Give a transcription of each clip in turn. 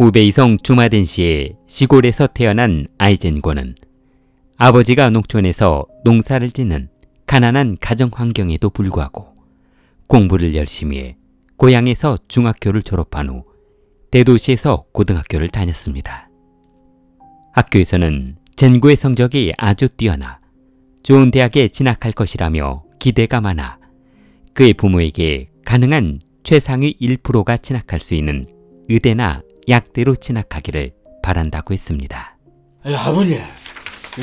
후베이성 주마덴시의 시골에서 태어난 아이젠고는 아버지가 농촌에서 농사를 짓는 가난한 가정 환경에도 불구하고 공부를 열심히 해 고향에서 중학교를 졸업한 후 대도시에서 고등학교를 다녔습니다. 학교에서는 젠고의 성적이 아주 뛰어나 좋은 대학에 진학할 것이라며 기대가 많아 그의 부모에게 가능한 최상위 1%가 진학할 수 있는 의대나 약대로 진학하기를 바란다고 했습니다. 아버님,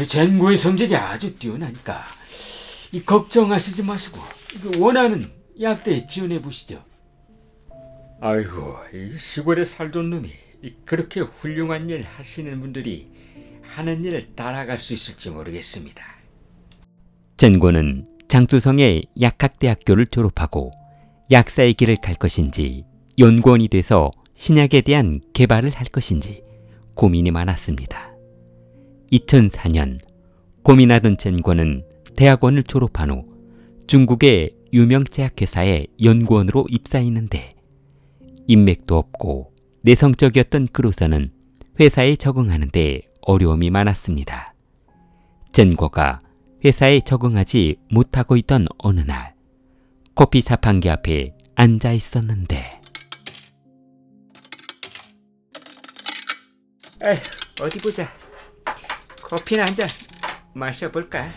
젠고의 성적이 아주 뛰어나니까 걱정하시지 마시고 원하는 약대에 지원해 보시죠. 아이고, 이 시골에 살던 놈이 그렇게 훌륭한 일 하시는 분들이 하는 일을 따라갈 수 있을지 모르겠습니다. 젠고는 장수성의 약학대학교를 졸업하고 약사의 길을 갈 것인지 연구원이 돼서 신약에 대한 개발을 할 것인지 고민이 많았습니다. 2004년 고민하던 젠고는 대학원을 졸업한 후 중국의 유명 제약회사의 연구원으로 입사했는데 인맥도 없고 내성적이었던 그로서는 회사에 적응하는 데 어려움이 많았습니다. 젠고가 회사에 적응하지 못하고 있던 어느 날 커피 자판기 앞에 앉아 있었는데 어디 보자. 커피나 한 잔 마셔볼까?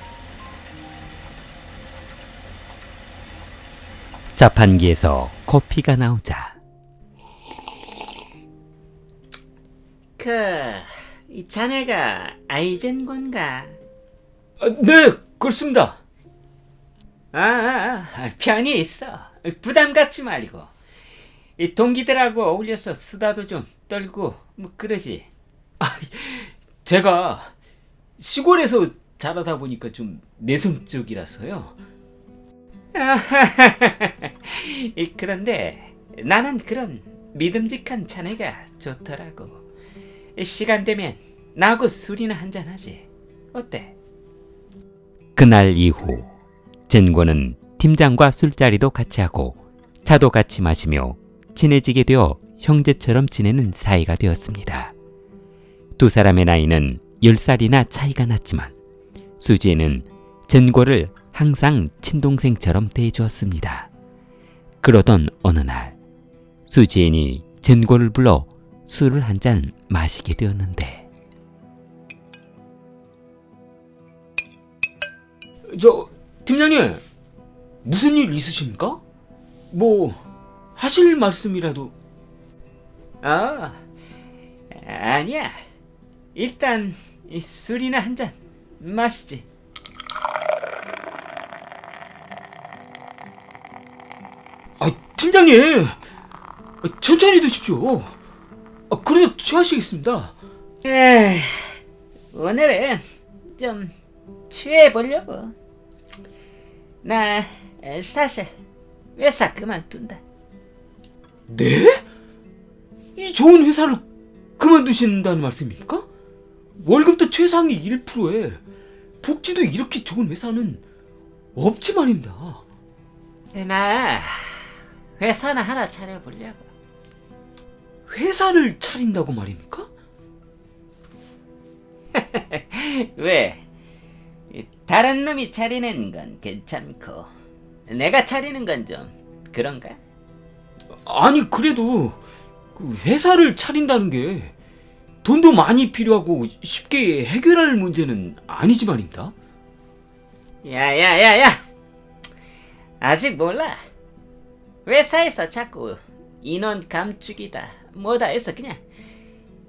자판기에서 커피가 나오자 이 자네가 아이젠곤가? 네, 그렇습니다. 편히 있어. 부담 갖지 말고. 이 동기들하고 어울려서 수다도 좀 떨고 뭐 그러지. 제가 시골에서 자라다 보니까 좀 내성적이라서요. 그런데 나는 그런 믿음직한 자네가 좋더라고. 시간 되면 나하고 술이나 한잔 하지. 어때? 그날 이후 젠고는 팀장과 술자리도 같이 하고 차도 같이 마시며 친해지게 되어 형제처럼 지내는 사이가 되었습니다. 두 사람의 나이는 10살이나 차이가 났지만 수지에는 젠고를 항상 친동생처럼 대해주었습니다. 그러던 어느 날 수지엔이 젠고를 불러 술을 한 잔 마시게 되었는데 팀장님, 무슨 일 있으십니까? 뭐 하실 말씀이라도. 아니야. 일단 이 술이나 한 잔 마시지. 팀장님, 천천히 드십시오. 그래도 취하시겠습니다. 오늘은 좀 취해보려고. 나 사실 회사 그만둔다. 네? 이 좋은 회사를 그만두신다는 말씀입니까? 월급도 최상위 1%에 복지도 이렇게 좋은 회사는 없지 말입니다. 나 회사나 하나 차려보려고. 회사를 차린다고 말입니까? 왜? 다른 놈이 차리는 건 괜찮고 내가 차리는 건 좀 그런가? 아니, 그래도 그 회사를 차린다는 게 돈도 많이 필요하고 쉽게 해결할 문제는 아니지 말입니다. 야야야야! 아직 몰라. 회사에서 자꾸 인원 감축이다 뭐다 해서 그냥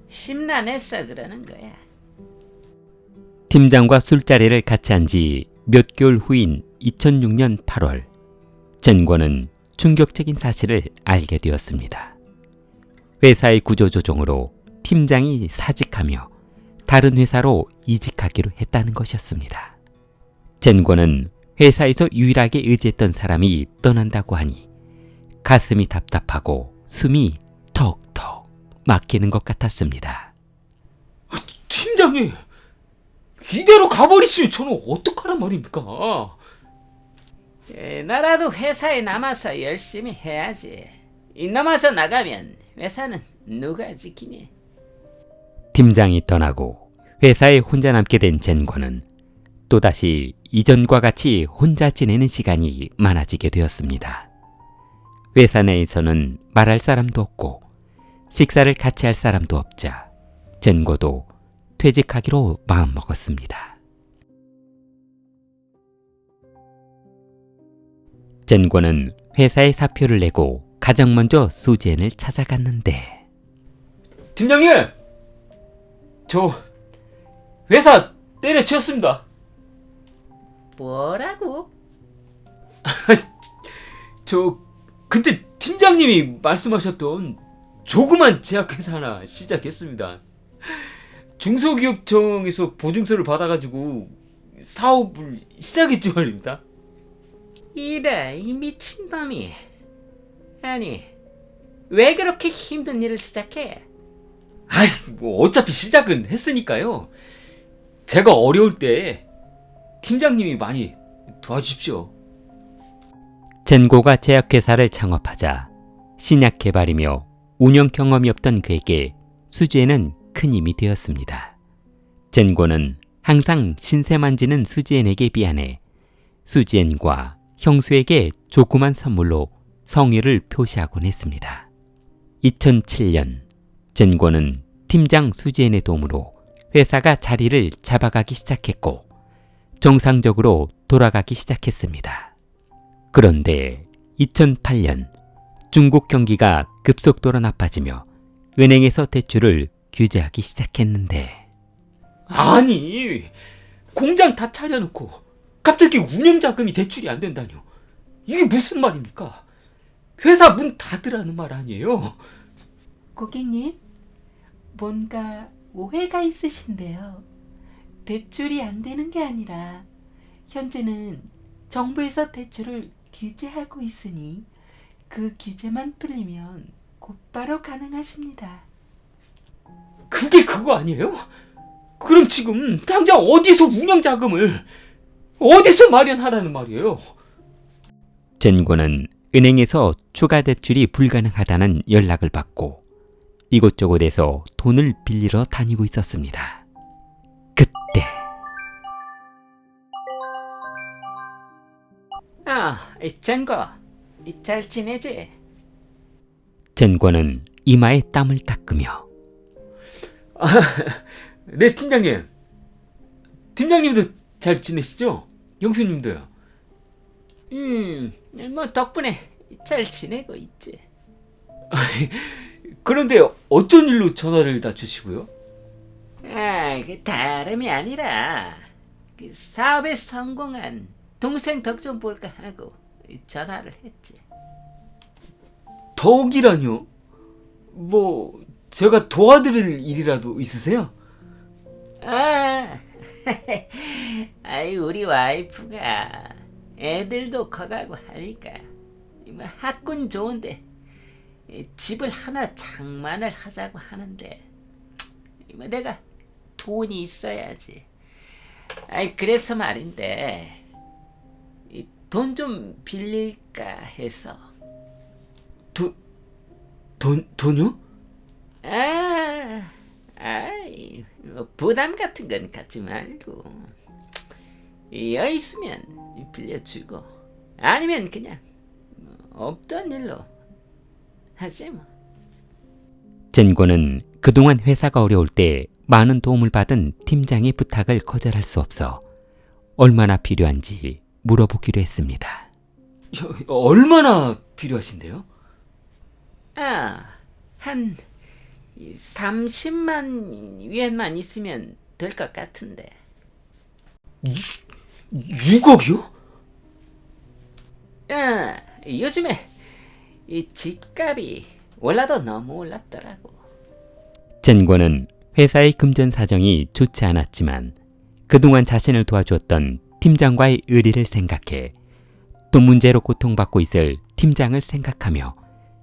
심란해서 그러는 거야. 팀장과 술자리를 같이 한 지 몇 개월 후인 2006년 8월 젠고는 충격적인 사실을 알게 되었습니다. 회사의 구조조정으로 팀장이 사직하며 다른 회사로 이직하기로 했다는 것이었습니다. 젠고는 회사에서 유일하게 의지했던 사람이 떠난다고 하니 가슴이 답답하고 숨이 턱턱 막히는 것 같았습니다. 팀장님, 이대로 가버리시면 저는 어떡하란 말입니까? 나라도 회사에 남아서 열심히 해야지. 이 남아서 나가면 회사는 누가 지키니? 팀장이 떠나고 회사에 혼자 남게 된 젠과는 또다시 이전과 같이 혼자 지내는 시간이 많아지게 되었습니다. 회사 내에서는 말할 사람도 없고 식사를 같이 할 사람도 없자 젠과도 퇴직하기로 마음먹었습니다. 젠과는 회사에 사표를 내고 가장 먼저 수지엔을 찾아갔는데, 팀장님! 저 회사 때려치웠습니다. 뭐라고? 저 그때 팀장님이 말씀하셨던 조그만 제약회사 하나 시작했습니다. 중소기업청에서 보증서를 받아가지고 사업을 시작했지 말입니다. 이래, 이 미친놈이. 아니, 왜 그렇게 힘든 일을 시작해? 아이, 뭐 어차피 시작은 했으니까요. 제가 어려울 때 팀장님이 많이 도와주십시오. 젠고가 제약회사를 창업하자 신약 개발이며 운영 경험이 없던 그에게 수지엔은 큰 힘이 되었습니다. 젠고는 항상 신세 만지는 수지엔에게 미안해 수지엔과 형수에게 조그만 선물로 성의를 표시하곤 했습니다. 2007년 젠고는 팀장 수지엔의 도움으로 회사가 자리를 잡아가기 시작했고 정상적으로 돌아가기 시작했습니다. 그런데 2008년 중국 경기가 급속도로 나빠지며 은행에서 대출을 규제하기 시작했는데, 아니, 공장 다 차려놓고 갑자기 운영자금이 대출이 안 된다뇨. 이게 무슨 말입니까? 회사 문 닫으라는 말 아니에요? 고객님, 뭔가 오해가 있으신데요. 대출이 안 되는 게 아니라 현재는 정부에서 대출을 규제하고 있으니 그 규제만 풀리면 곧바로 가능하십니다. 그게 그거 아니에요? 그럼 지금 당장 어디서 운영자금을 어디서 마련하라는 말이에요? 젠고는 은행에서 추가 대출이 불가능하다는 연락을 받고 이곳저곳에서 돈을 빌리러 다니고 있었습니다. 그때 젠고, 잘 지내지? 젠고는 이마에 땀을 닦으며, 네, 팀장님. 팀장님도 잘 지내시죠? 형수님도요. 뭐 덕분에 잘 지내고 있지. 그런데 어쩐 일로 전화를 다 주시고요? 그 다름이 아니라 그 사업에 성공한 동생 덕 좀 볼까 하고 전화를 했지. 덕이라뇨? 뭐 제가 도와드릴 일이라도 있으세요? 아이, 우리 와이프가 애들도 커가고 하니까 뭐 학군 좋은데 집을 하나 장만을 하자고 하는데 뭐 내가 돈이 있어야지. 그래서 말인데 돈 좀 빌릴까 해서. 돈요? 뭐 부담 같은 건 갖지 말고 여유 있으면 빌려주고 아니면 그냥 없던 일로 하지 뭐. 젠고는 그동안 회사가 어려울 때 많은 도움을 받은 팀장의 부탁을 거절할 수 없어 얼마나 필요한지 물어보기로 했습니다. 얼마나 필요하신데요? 한 30만 위엔만 있으면 될 것 같은데. 6억이요? 요즘에 이 집값이 올라도 너무 올랐더라고. 젠고는 회사의 금전 사정이 좋지 않았지만 그동안 자신을 도와주었던 팀장과의 의리를 생각해 돈 문제로 고통받고 있을 팀장을 생각하며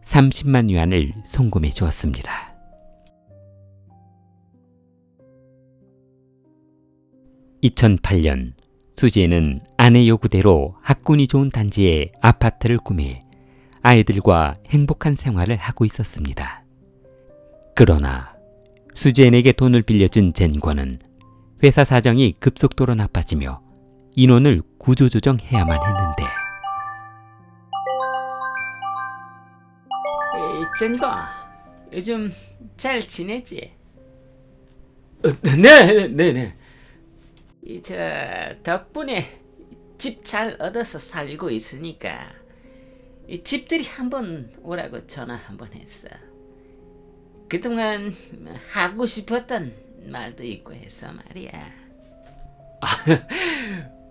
30만 위안을 송금해 주었습니다. (2008년) 수지에는 아내 요구대로 학군이 좋은 단지에 아파트를 구매해 아이들과 행복한 생활을 하고 있었습니다. 그러나 수지엔에게 돈을 빌려준 젠권은 회사 사정이 급속도로 나빠지며 인원을 구조조정해야만 했는데 젠권, 요즘 잘 지내지? 네. 저 덕분에 집 잘 얻어서 살고 있으니까 집들이 한번 오라고 전화 한번 했어. 그동안 하고 싶었던 말도 있고 해서 말이야.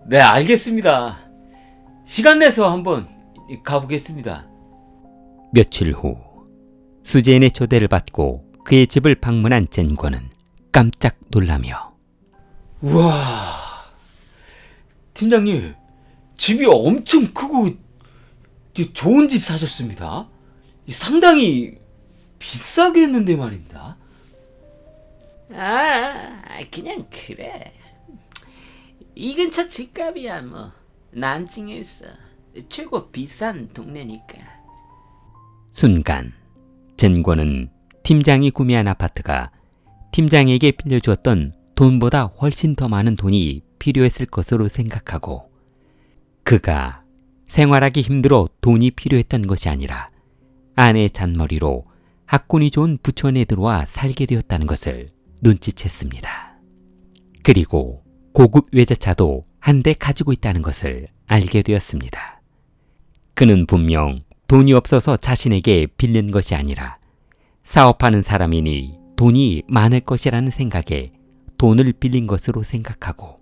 네, 알겠습니다. 시간 내서 한번 가보겠습니다. 며칠 후 수지엔의 초대를 받고 그의 집을 방문한 젠권은 깜짝 놀라며 우와, 팀장님, 집이 엄청 크고 좋은 집 사셨습니다. 상당히 비싸겠는데 말입니다. 그냥 그래. 이 근처 집값이야 뭐 난징에서 최고 비싼 동네니까. 순간 젠권은 팀장이 구매한 아파트가 팀장에게 빌려주었던 돈보다 훨씬 더 많은 돈이 필요했을 것으로 생각하고 그가 생활하기 힘들어 돈이 필요했던 것이 아니라 아내의 잔머리로 학군이 좋은 부촌에 들어와 살게 되었다는 것을 눈치챘습니다. 그리고 고급 외제차도 한 대 가지고 있다는 것을 알게 되었습니다. 그는 분명 돈이 없어서 자신에게 빌린 것이 아니라 사업하는 사람이니 돈이 많을 것이라는 생각에 돈을 빌린 것으로 생각하고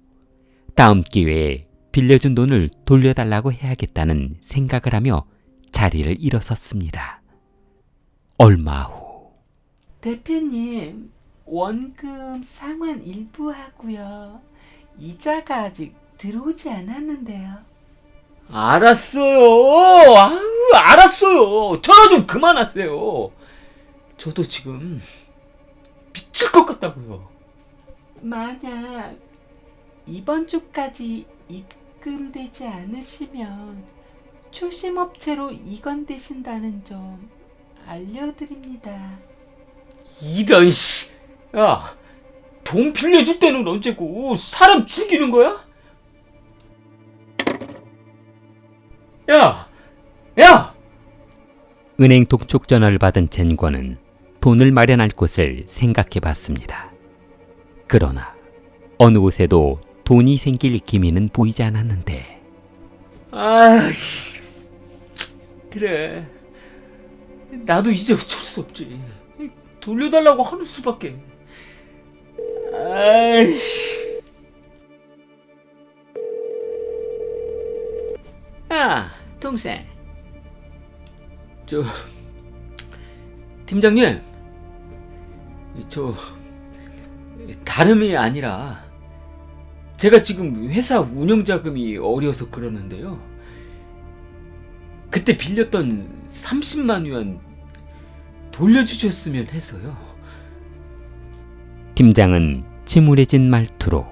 다음 기회에 빌려준 돈을 돌려달라고 해야겠다는 생각을 하며 자리를 일어섰습니다. 얼마 후 대표님, 원금 상환 일부 하고요. 이자가 아직 들어오지 않았는데요. 알았어요. 알았어요. 전화 좀 그만하세요. 저도 지금 미칠 것 같다고요. 만약 이번 주까지 입금되지 않으시면 출심업체로 이관되신다는 점 알려드립니다. 이런 씨. 야, 돈 빌려줄 때는 언제고 사람 죽이는 거야? 야! 은행 독촉 전화를 받은 젠권은 돈을 마련할 곳을 생각해 봤습니다. 그러나 어느 곳에도 돈이 생길 기미는 보이지 않았는데 그래. 나도 이제 어쩔 수 없지. 돌려달라고 하는 수밖에. 동생. 팀장님, 다름이 아니라 제가 지금 회사 운영자금이 어려서 그러는데요. 그때 빌렸던 30만 위안 돌려주셨으면 해서요. 팀장은 침울해진 말투로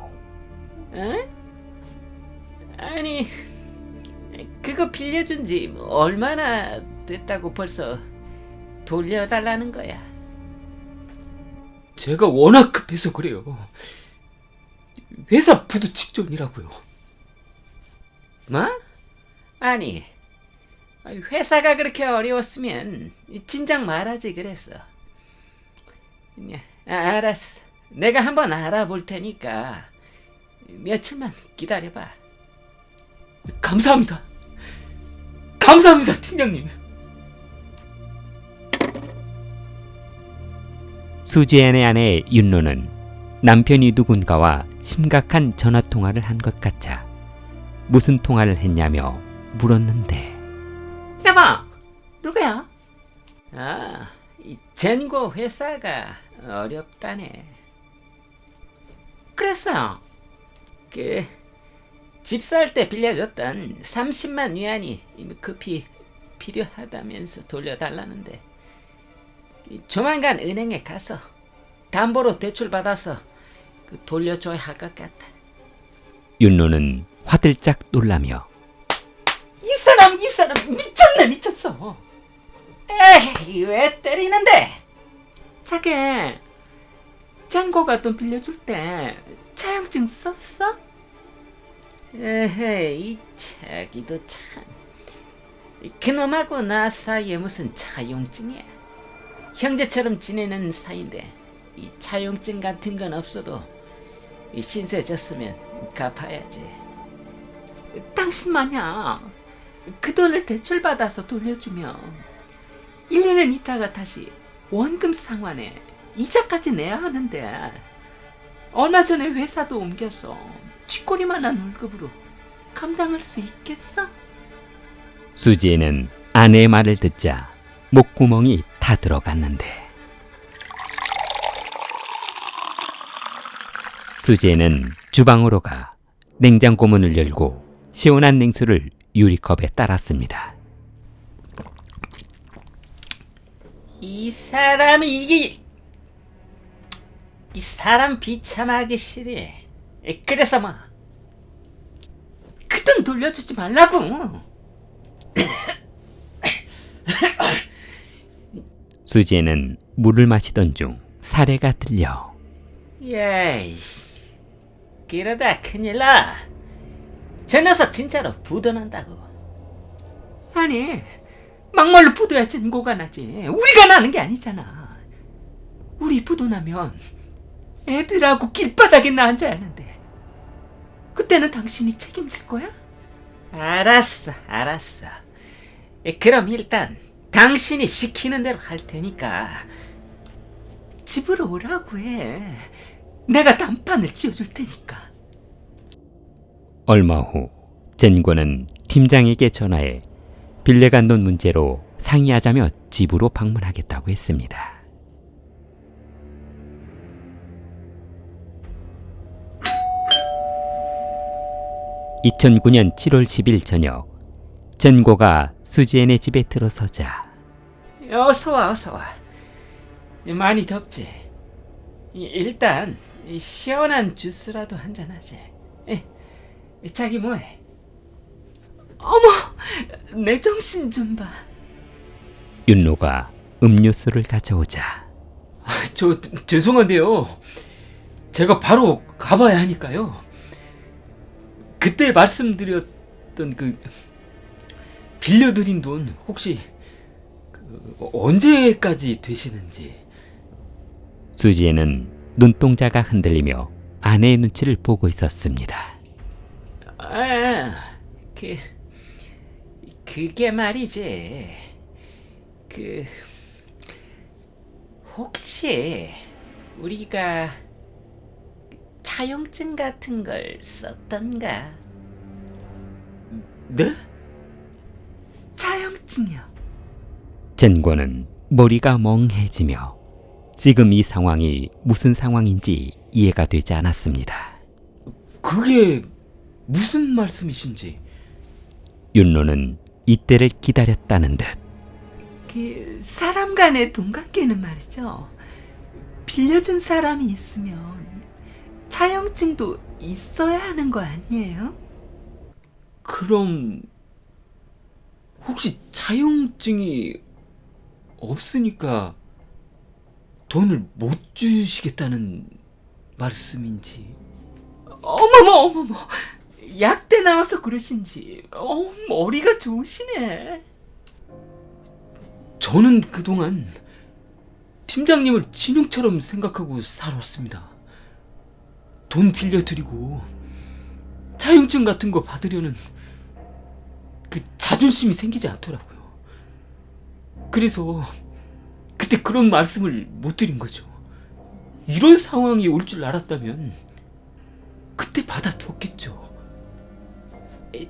아니, 그거 빌려준 지 얼마나 됐다고 벌써 돌려달라는 거야? 제가 워낙 급해서 그래요. 회사 부도 직전이라고요. 뭐? 아니, 회사가 그렇게 어려웠으면 진작 말하지 그랬어. 알았어. 내가 한번 알아볼 테니까 며칠만 기다려봐. 감사합니다, 팀장님. 수지엔의 아내 윤노는 남편이 누군가와 심각한 전화통화를 한 것 같자 무슨 통화를 했냐며 물었는데 여보, 누구야? 이 젠고 회사가 어렵다네. 그랬어요. 집 살 때 빌려줬던 30만 위안이 급히 필요하다면서 돌려달라는데 조만간 은행에 가서 담보로 대출 받아서 돌려줘야 할 것 같아. 윤노는 화들짝 놀라며 이 사람 젠고가 돈 빌려줄 때 차용증 썼어? 에헤이, 자기도 참. 그놈하고 나 사이에 무슨 차용증이야. 형제처럼 지내는 사이인데 이 차용증 같은 건 없어도 이 신세 졌으면 갚아야지. 당신 마냥 그 돈을 대출받아서 돌려주면 1년은 있다가 다시 원금 상환에 이자까지 내야 하는데 얼마 전에 회사도 옮겨서 쥐꼬리만한 월급으로 감당할 수 있겠어? 수지에는 아내의 말을 듣자 목구멍이 다 들어갔는데 수지에는 주방으로 가 냉장고 문을 열고 시원한 냉수를 유리컵에 따랐습니다. 이 사람 비참하기 싫어. 그래서 뭐 그 돈 돌려주지 말라고. 수지에는 물을 마시던 중 사례가 들려 야이, 그러다 큰일 나. 저 녀석 진짜로 부도난다고. 아니, 막말로 부도야 진고가 나지. 우리가 나는 게 아니잖아. 우리 부도나면 애들하고 길바닥에 나 앉아야 하는데 그때는 당신이 책임질 거야? 알았어. 그럼 일단 당신이 시키는 대로 할 테니까 집으로 오라고 해. 내가 단판을 지어줄 테니까. 얼마 후 젠고는 팀장에게 전화해 빌려간 돈 문제로 상의하자며 집으로 방문하겠다고 했습니다. (2009년 7월 10일) 저녁 젠고가 수지엔의 집에 들어서자 어서 와. 많이 덥지? 일단 시원한 주스라도 한잔하지. 자기 뭐해? 어머, 내 정신 좀 봐. 윤노가 음료수를 가져오자 죄송한데요. 제가 바로 가봐야 하니까요. 그때 말씀드렸던 그 빌려드린 돈 혹시 언제까지 되시는지. 수지에는 눈동자가 흔들리며 아내의 눈치를 보고 있었습니다. 그게 말이지. 혹시 우리가 차용증 같은 걸 썼던가? 네? 차용증이요. 젠고는 머리가 멍해지며 지금 이 상황이 무슨 상황인지 이해가 되지 않았습니다. 그게 무슨 말씀이신지. 윤노는 이때를 기다렸다는 듯 사람 간의 돈 관계는 말이죠. 빌려준 사람이 있으면 차용증도 있어야 하는 거 아니에요? 그럼 혹시 차용증이 없으니까 돈을 못 주시겠다는 말씀인지. 어머머, 약대 나와서 그러신지 머리가 좋으시네. 저는 그동안 팀장님을 친형처럼 생각하고 살아왔습니다. 돈 빌려드리고 차용증 같은 거 받으려는 그 자존심이 생기지 않더라고요. 그래서 그때 그런 말씀을 못 드린 거죠. 이런 상황이 올 줄 알았다면 그때 받아두었겠죠.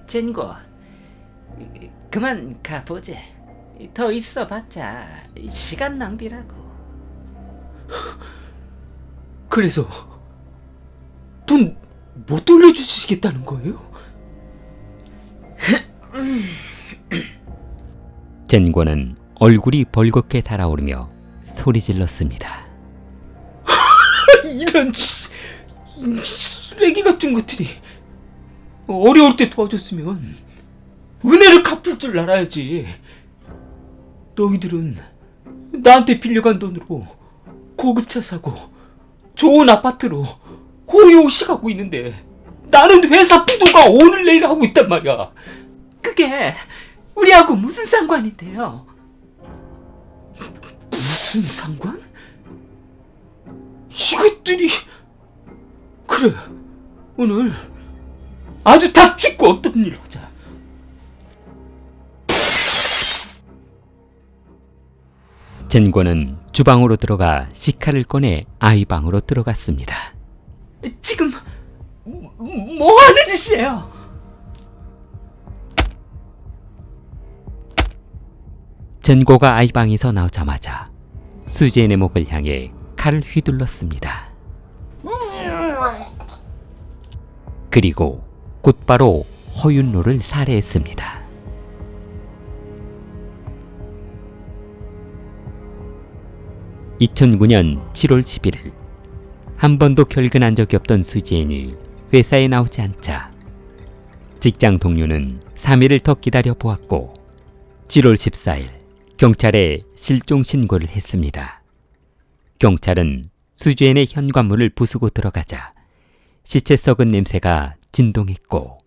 젠고, 그만 가보자. 더 있어봤자 시간 낭비라고. 그래서 돈 못 돌려주시겠다는 거예요? 젠고는 얼굴이 벌겋게 달아오르며 소리 질렀습니다. 이런 쓰레기 같은 것들이 어려울 때 도와줬으면 은혜를 갚을 줄 알아야지. 너희들은 나한테 빌려간 돈으로 고급차 사고 좋은 아파트로 호요시 가고 있는데 나는 회사 부도가 오늘 내일 하고 있단 말이야. 그게 우리하고 무슨 상관인데요? 무슨 상관? 이것들이 그래 오늘 아주 다 죽고 없던 일을 하자. 젠고는 주방으로 들어가 식칼을 꺼내 아이 방으로 들어갔습니다. 지금 뭐 하는 짓이에요? 젠고가 아이 방에서 나오자마자 수지엔의 목을 향해 칼을 휘둘렀습니다. 그리고 곧바로 허윤로를 살해했습니다. (2009년 7월 11일) 한 번도 결근한 적이 없던 수지엔이 회사에 나오지 않자 직장 동료는 3일을 더 기다려 보았고 7월 14일 경찰에 실종 신고를 했습니다. 경찰은 수지엔의 현관문을 부수고 들어가자 시체 썩은 냄새가 진동했고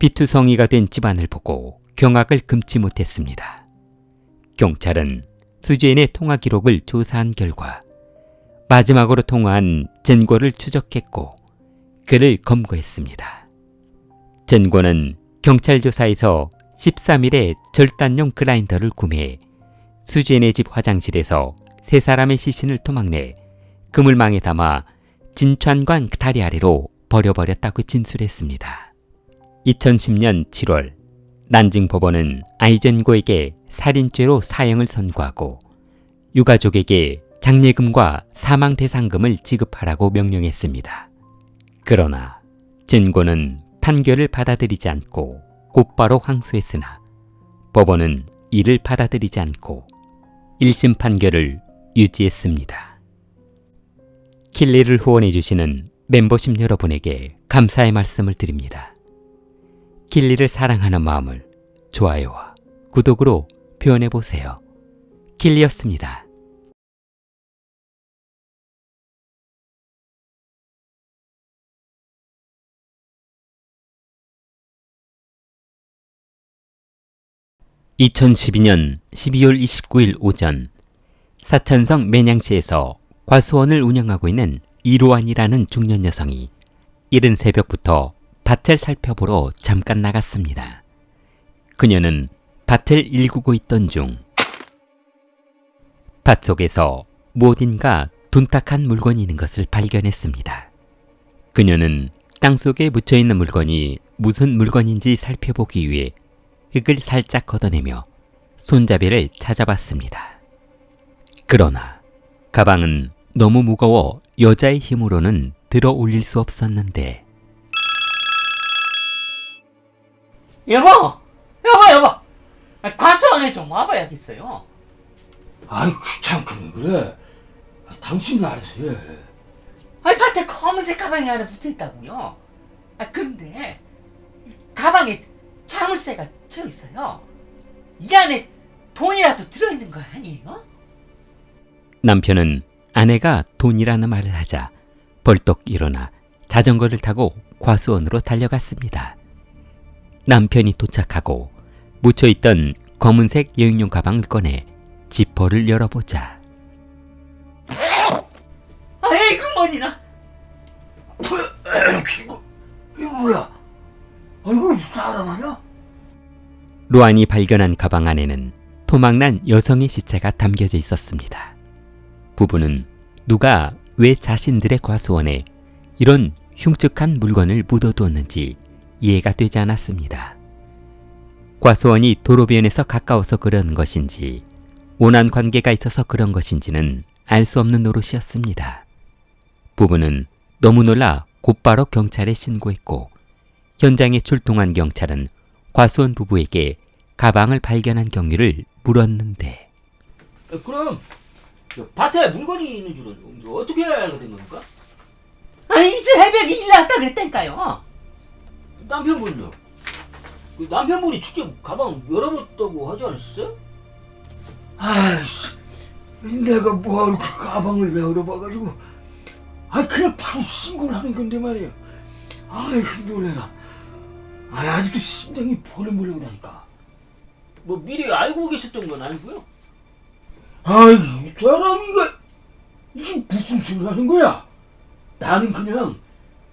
피투성이가 된 집안을 보고 경악을 금치 못했습니다. 경찰은 수지엔의 통화 기록을 조사한 결과 마지막으로 통화한 젠고를 추적했고 그를 검거했습니다. 젠고는 경찰 조사에서 13일에 절단용 그라인더를 구매해 수지엔의 집 화장실에서 세 사람의 시신을 토막내 그물망에 담아 진천관 다리 아래로 버려버렸다고 진술했습니다. 2010년 7월 난징 법원은 아이젠고에게 살인죄로 사형을 선고하고 유가족에게 장례금과 사망대상금을 지급하라고 명령했습니다. 그러나 젠고는 판결을 받아들이지 않고 곧바로 항소했으나 법원은 이를 받아들이지 않고 1심 판결을 유지했습니다. 킬리를 후원해주시는 멤버십 여러분에게 감사의 말씀을 드립니다. 킬리를 사랑하는 마음을 좋아요와 구독으로 표현해보세요. 킬리였습니다. (2012년 12월 29일) 오전 사천성 매냥시에서 과수원을 운영하고 있는 이로안이라는 중년 여성이 이른 새벽부터 밭을 살펴보러 잠깐 나갔습니다. 그녀는 밭을 일구고 있던 중 밭 속에서 무엇인가 둔탁한 물건이 있는 것을 발견했습니다. 그녀는 땅속에 묻혀있는 물건이 무슨 물건인지 살펴보기 위해 흙을 살짝 걷어내며 손잡이를 찾아봤습니다. 그러나 가방은 너무 무거워 여자의 힘으로는 들어 올릴 수 없었는데 여보! 과수원에 좀 와봐야겠어요. 아이 귀찮거든 그래. 당신이 알아서 해. 밭에 검은색 가방이 하나 붙어있다고요. 그런데 가방에 자물쇠가 채어있어요. 이 안에 돈이라도 들어있는 거 아니에요? 남편은 아내가 돈이라는 말을 하자 벌떡 일어나 자전거를 타고 과수원으로 달려갔습니다. 남편이 도착하고 묻혀있던 검은색 여행용 가방을 꺼내 지퍼를 열어보자 아이고 머니나. 이거 뭐야? 아이고 사람 아니야? 로안이 발견한 가방 안에는 토막난 여성의 시체가 담겨져 있었습니다. 부부는 누가 왜 자신들의 과수원에 이런 흉측한 물건을 묻어두었는지 이해가 되지 않았습니다. 과수원이 도로변에서 가까워서 그런 것인지 원한 관계가 있어서 그런 것인지는 알 수 없는 노릇이었습니다. 부부는 너무 놀라 곧바로 경찰에 신고했고 현장에 출동한 경찰은 과수원 부부에게 가방을 발견한 경위를 물었는데 그럼 밭에 물건이 있는 줄은 어떻게 알게 된 겁니까? 이 새벽에 일 나왔다 그랬다니까요. 남편분요? 남편분이 직접 가방 열어봤다고 하지 않았어요? 아이씨, 내가 뭐하러 그 가방을 열어봐가지고 그냥 바로 신고를 하는 건데 말이야. 놀래라. 아직도 심장이 벌렁벌렁하다니까. 뭐 미리 알고 계셨던 건 아니고요. 이 사람이 이게 무슨 소리 하는 거야? 나는 그냥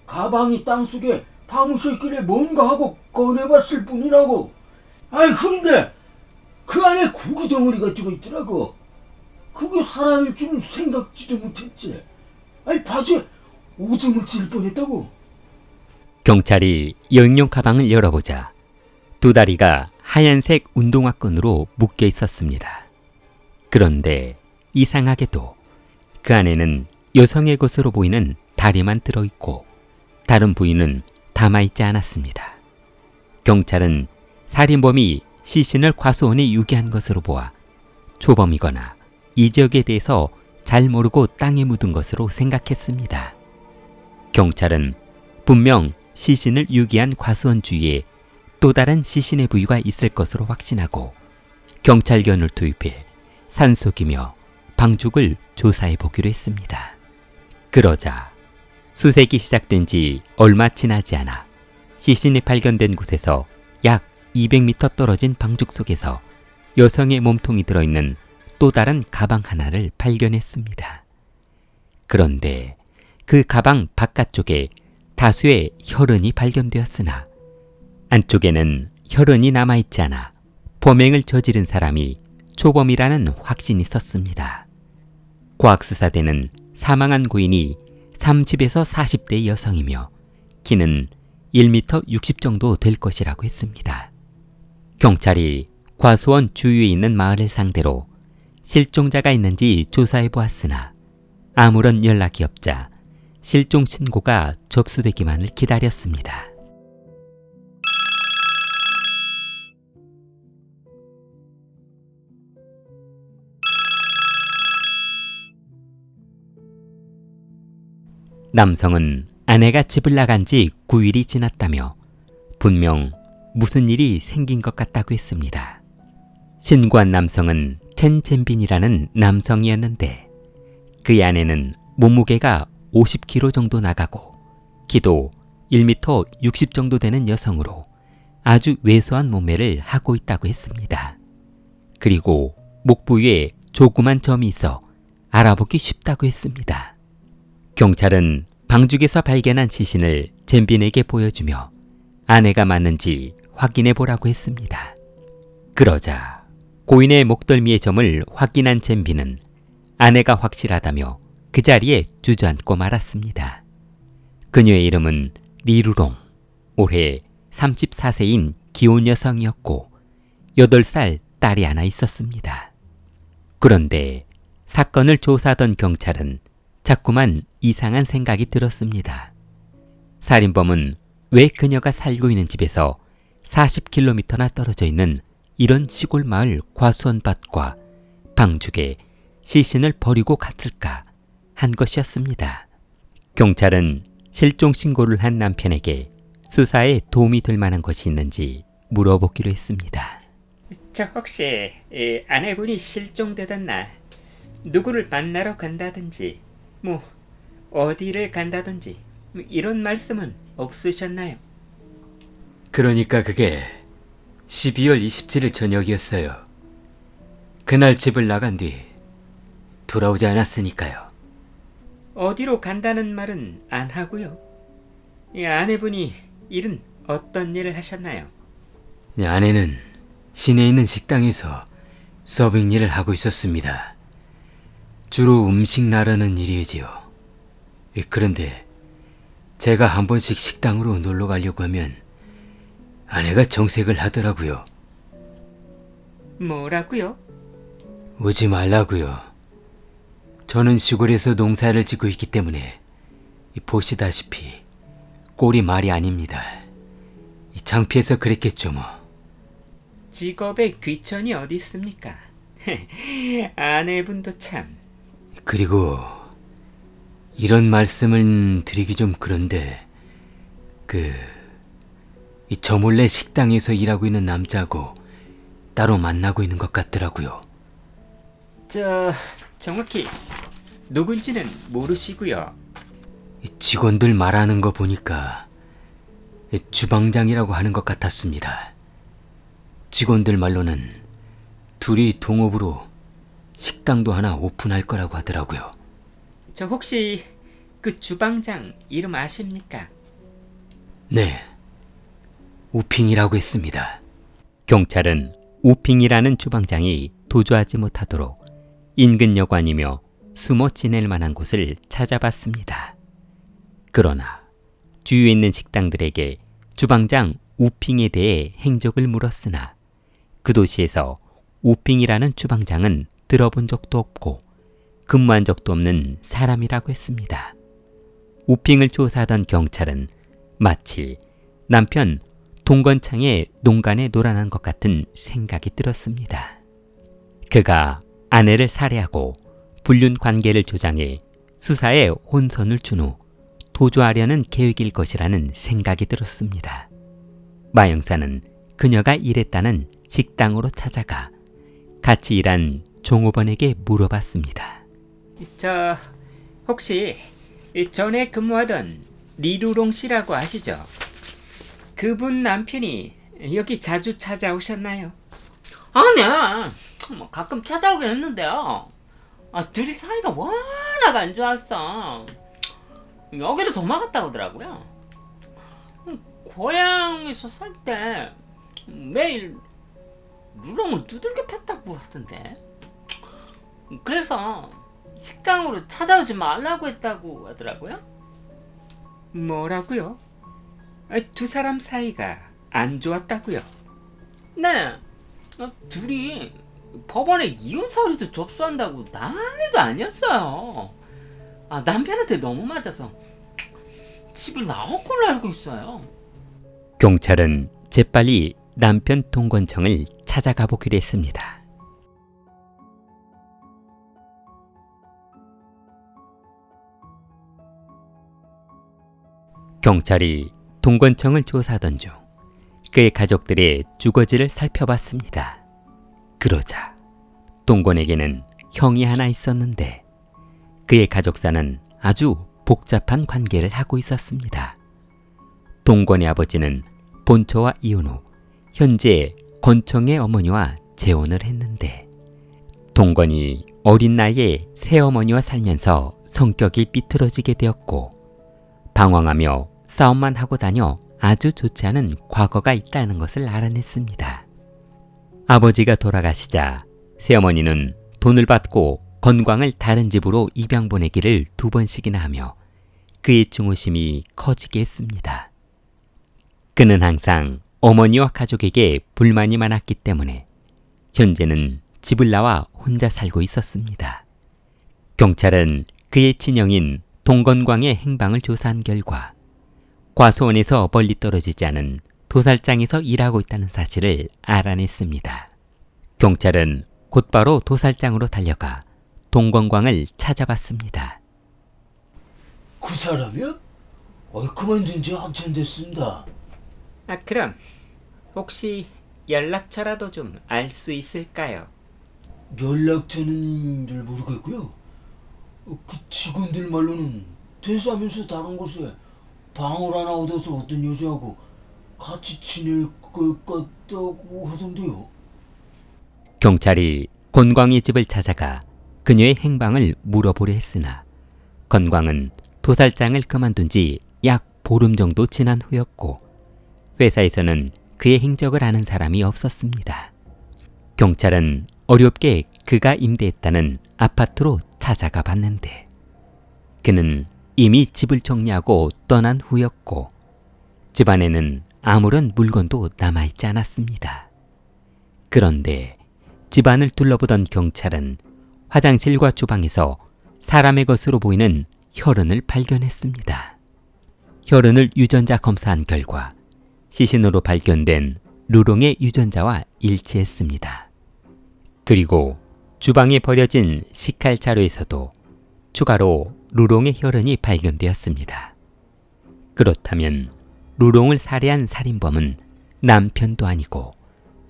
가방이 땅속에 파묻혀 있길래 뭔가 하고 꺼내봤을 뿐이라고. 그런데 그 안에 고기 덩어리가 들어있더라고. 그게 사람일 줄은 생각지도 못했지. 바지에 오줌을 찔 뻔했다고. 경찰이 여행용 가방을 열어보자 두 다리가 하얀색 운동화끈으로 묶여 있었습니다. 그런데 이상하게도 그 안에는 여성의 것으로 보이는 다리만 들어있고 다른 부위는 담아있지 않았습니다. 경찰은 살인범이 시신을 과수원에 유기한 것으로 보아 초범이거나 이 지역에 대해서 잘 모르고 땅에 묻은 것으로 생각했습니다. 경찰은 분명 시신을 유기한 과수원 주위에 또 다른 시신의 부위가 있을 것으로 확신하고 경찰견을 투입해 산속이며 방죽을 조사해 보기로 했습니다. 그러자 수색이 시작된 지 얼마 지나지 않아 시신이 발견된 곳에서 약 200m 떨어진 방죽 속에서 여성의 몸통이 들어있는 또 다른 가방 하나를 발견했습니다. 그런데 그 가방 바깥쪽에 다수의 혈흔이 발견되었으나 안쪽에는 혈흔이 남아있지 않아 범행을 저지른 사람이 초범이라는 확신이 있었습니다. 과학수사대는 사망한 고인이 30에서 40대 여성이며 키는 1m 60 정도 될 것이라고 했습니다. 경찰이 과수원 주위에 있는 마을을 상대로 실종자가 있는지 조사해 보았으나 아무런 연락이 없자 실종 신고가 접수되기만을 기다렸습니다. 남성은 아내가 집을 나간 지 9일이 지났다며 분명 무슨 일이 생긴 것 같다고 했습니다. 신고한 남성은 첸 젠빈이라는 남성이었는데 그의 아내는 몸무게가 50kg 정도 나가고 키도 1m 60 정도 되는 여성으로 아주 왜소한 몸매를 하고 있다고 했습니다. 그리고 목 부위에 조그만 점이 있어 알아보기 쉽다고 했습니다. 경찰은 방죽에서 발견한 시신을 젠빈에게 보여주며 아내가 맞는지 확인해 보라고 했습니다. 그러자 고인의 목덜미의 점을 확인한 젠빈은 아내가 확실하다며 그 자리에 주저앉고 말았습니다. 그녀의 이름은 리루롱, 올해 34세인 기혼 여성이었고 8살 딸이 하나 있었습니다. 그런데 사건을 조사하던 경찰은 자꾸만 이상한 생각이 들었습니다. 살인범은 왜 그녀가 살고 있는 집에서 40km나 떨어져 있는 이런 시골 마을 과수원밭과 방죽에 시신을 버리고 갔을까 한 것이었습니다. 경찰은 실종 신고를 한 남편에게 수사에 도움이 될 만한 것이 있는지 물어보기로 했습니다. 저 혹시 아내분이 실종되던 날 누구를 만나러 간다든지 어디를 간다든지 이런 말씀은 없으셨나요? 그러니까 그게 12월 27일 저녁이었어요. 그날 집을 나간 뒤 돌아오지 않았으니까요. 어디로 간다는 말은 안 하고요. 아내분이 일은 어떤 일을 하셨나요? 아내는 시내에 있는 식당에서 서빙 일을 하고 있었습니다. 주로 음식 나르는 일이지요. 그런데 제가 한 번씩 식당으로 놀러 가려고 하면 아내가 정색을 하더라고요. 뭐라고요? 오지 말라고요. 저는 시골에서 농사를 짓고 있기 때문에 보시다시피 꼴이 말이 아닙니다. 창피해서 그랬겠죠 뭐. 직업에 귀천이 어디 있습니까? 아내분도 참. 그리고 이런 말씀을 드리기 좀 그런데 저 몰래 식당에서 일하고 있는 남자하고 따로 만나고 있는 것 같더라고요. 정확히 누군지는 모르시고요. 직원들 말하는 거 보니까 주방장이라고 하는 것 같았습니다. 직원들 말로는 둘이 동업으로 식당도 하나 오픈할 거라고 하더라고요. 저 혹시 그 주방장 이름 아십니까? 네, 우핑이라고 했습니다. 경찰은 우핑이라는 주방장이 도주하지 못하도록 인근 여관이며 숨어 지낼 만한 곳을 찾아봤습니다. 그러나 주위에 있는 식당들에게 주방장 우핑에 대해 행적을 물었으나 그 도시에서 우핑이라는 주방장은 들어본 적도 없고 근무한 적도 없는 사람이라고 했습니다. 우핑을 조사하던 경찰은 마치 남편 동건창의 농간에 놀아난 것 같은 생각이 들었습니다. 그가 아내를 살해하고 불륜 관계를 조장해 수사에 혼선을 준 후 도주하려는 계획일 것이라는 생각이 들었습니다. 마 형사는 그녀가 일했다는 식당으로 찾아가 같이 일한 종업원에게 물어봤습니다. 저 혹시 전에 근무하던 리루롱 씨라고 아시죠? 그분 남편이 여기 자주 찾아오셨나요? 아니야. 뭐 가끔 찾아오긴 했는데요. 둘이 사이가 워낙 안 좋았어. 여기로 도망갔다 오더라고요. 고향에서 살 때 매일 루롱을 두들겨 팼다고 하던데. 그래서 식당으로 찾아오지 말라고 했다고 하더라고요. 뭐라고요? 두 사람 사이가 안 좋았다고요? 네. 둘이 법원에 이혼 서류도 접수한다고 난리도 아니었어요. 남편한테 너무 맞아서 집을 나온 걸로 알고 있어요. 경찰은 재빨리 남편 동건청을 찾아가 보기로 했습니다. 경찰이 동건청을 조사하던 중 그의 가족들의 주거지를 살펴봤습니다. 그러자 동건에게는 형이 하나 있었는데 그의 가족사는 아주 복잡한 관계를 하고 있었습니다. 동건의 아버지는 본처와 이혼 후 현재 건청의 어머니와 재혼을 했는데 동건이 어린 나이에 새어머니와 살면서 성격이 삐뚤어지게 되었고 방황하며 싸움만 하고 다녀 아주 좋지 않은 과거가 있다는 것을 알아냈습니다. 아버지가 돌아가시자 새어머니는 돈을 받고 건광을 다른 집으로 입양 보내기를 2번씩이나 하며 그의 증오심이 커지게 했습니다. 그는 항상 어머니와 가족에게 불만이 많았기 때문에 현재는 집을 나와 혼자 살고 있었습니다. 경찰은 그의 친형인 동건광의 행방을 조사한 결과 과수원에서 멀리 떨어지지 않은 도살장에서 일하고 있다는 사실을 알아냈습니다. 경찰은 곧바로 도살장으로 달려가 동건광을 찾아봤습니다. 그 사람이요? 그만둔 지 한참 됐습니다. 그럼 혹시 연락처라도 좀 알 수 있을까요? 연락처는 잘 모르겠고요. 그 직원들 말로는 퇴사하면서 다른 곳에 방을 하나 얻어서 어떤 여자하고 같이 지낼 것 같다고 하던데요. 경찰이 건광의 집을 찾아가 그녀의 행방을 물어보려 했으나 건광은 도살장을 그만둔 지 약 보름 정도 지난 후였고 회사에서는 그의 행적을 아는 사람이 없었습니다. 경찰은 어렵게 그가 임대했다는 아파트로 찾아가 봤는데 그는 이미 집을 정리하고 떠난 후였고 집안에는 아무런 물건도 남아있지 않았습니다. 그런데 집안을 둘러보던 경찰은 화장실과 주방에서 사람의 것으로 보이는 혈흔을 발견했습니다. 혈흔을 유전자 검사한 결과 시신으로 발견된 루롱의 유전자와 일치했습니다. 그리고 주방에 버려진 식칼 자루에서도 추가로 루롱의 혈흔이 발견되었습니다. 그렇다면 루롱을 살해한 살인범은 남편도 아니고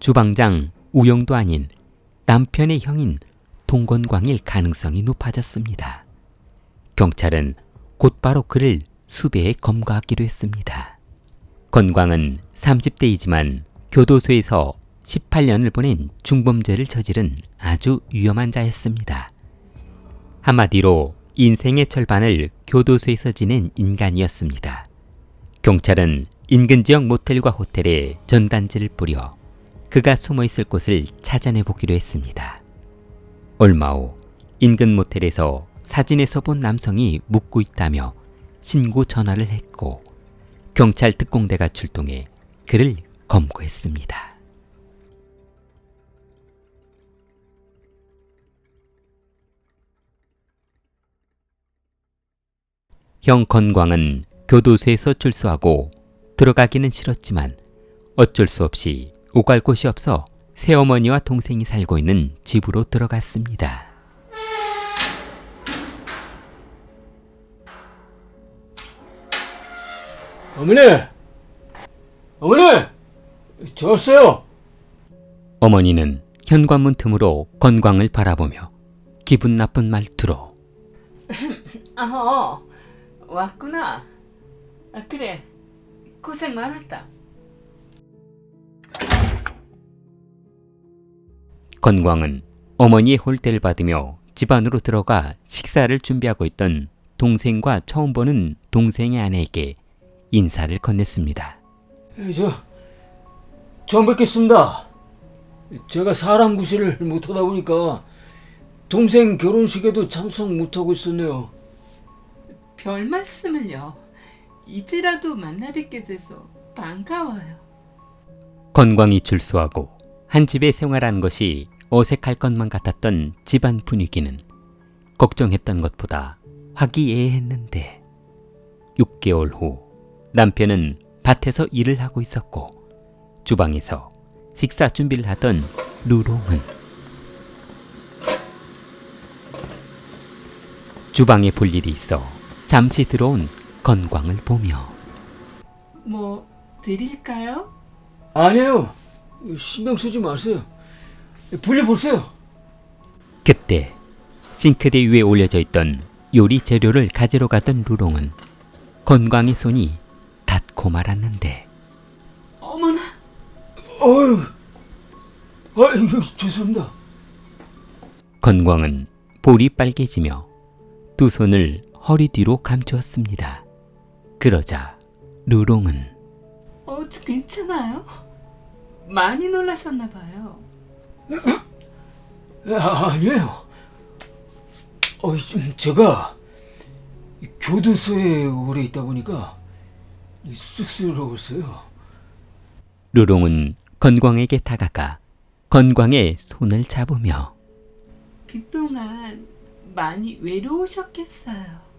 주방장 우영도 아닌 남편의 형인 동건광일 가능성이 높아졌습니다. 경찰은 곧바로 그를 수배에 검거하기로 했습니다. 건광은 30대이지만 교도소에서 18년을 보낸 중범죄를 저지른 아주 위험한 자였습니다. 한마디로 인생의 절반을 교도소에서 지낸 인간이었습니다. 경찰은 인근 지역 모텔과 호텔에 전단지를 뿌려 그가 숨어있을 곳을 찾아내보기로 했습니다. 얼마 후 인근 모텔에서 사진에서 본 남성이 묵고 있다며 신고 전화를 했고 경찰 특공대가 출동해 그를 검거했습니다. 형 건광은 교도소에서 출소하고 들어가기는 싫었지만 어쩔 수 없이 오갈 곳이 없어 새어머니와 동생이 살고 있는 집으로 들어갔습니다. 어머니! 어머니! 저 왔어요! 어머니는 현관문 틈으로 건광을 바라보며 기분 나쁜 말투로 왔구나. 그래. 고생 많았다. 건광은 어머니의 홀대를 받으며 집 안으로 들어가 식사를 준비하고 있던 동생과 처음 보는 동생의 아내에게 인사를 건넸습니다. 처음 뵙겠습니다. 제가 사람 구실을 못하다 보니까 동생 결혼식에도 참석 못하고 있었네요. 별 말씀을요. 이제라도 만나 뵙게 돼서 반가워요. 건광이 출소하고 한 집에 생활하는 것이 어색할 것만 같았던 집안 분위기는 걱정했던 것보다 화기애애했는데 6개월 후 남편은 밭에서 일을 하고 있었고 주방에서 식사 준비를 하던 루롱은 주방에 볼 일이 있어 잠시 들어온 건광을 보며 뭐 드릴까요? 아니에요. 신경 쓰지 마세요. 볼일 보세요. 그때 싱크대 위에 올려져 있던 요리 재료를 가지러 가던 루롱은 건광의 손이 닿고 말았는데 어머나. 아유, 죄송합니다. 건광은 볼이 빨개지며 두 손을 허리 뒤로 감추었습니다. 그러자 루롱은 저 괜찮아요? 많이 놀라셨나 봐요. 아니에요. 제가 교도소에 오래 있다 보니까 쑥스러웠어요. 루롱은 건광에게 다가가 건광의 손을 잡으며 그동안 많이 외로우셨겠어요.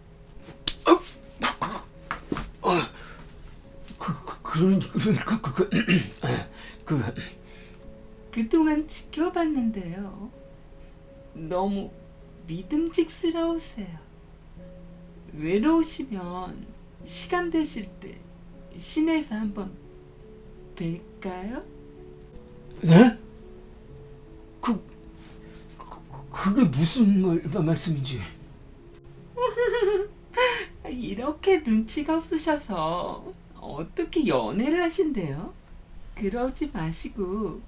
그동안 지켜봤는데요. 너무 믿음직스러우세요. 외로우시면 시간 되실 때 시내에서 한번 뵐까요? 네? 그게 무슨 말씀인지. 이렇게 눈치가 없으셔서 어떻게 연애를 하신대요? 그러지 마시고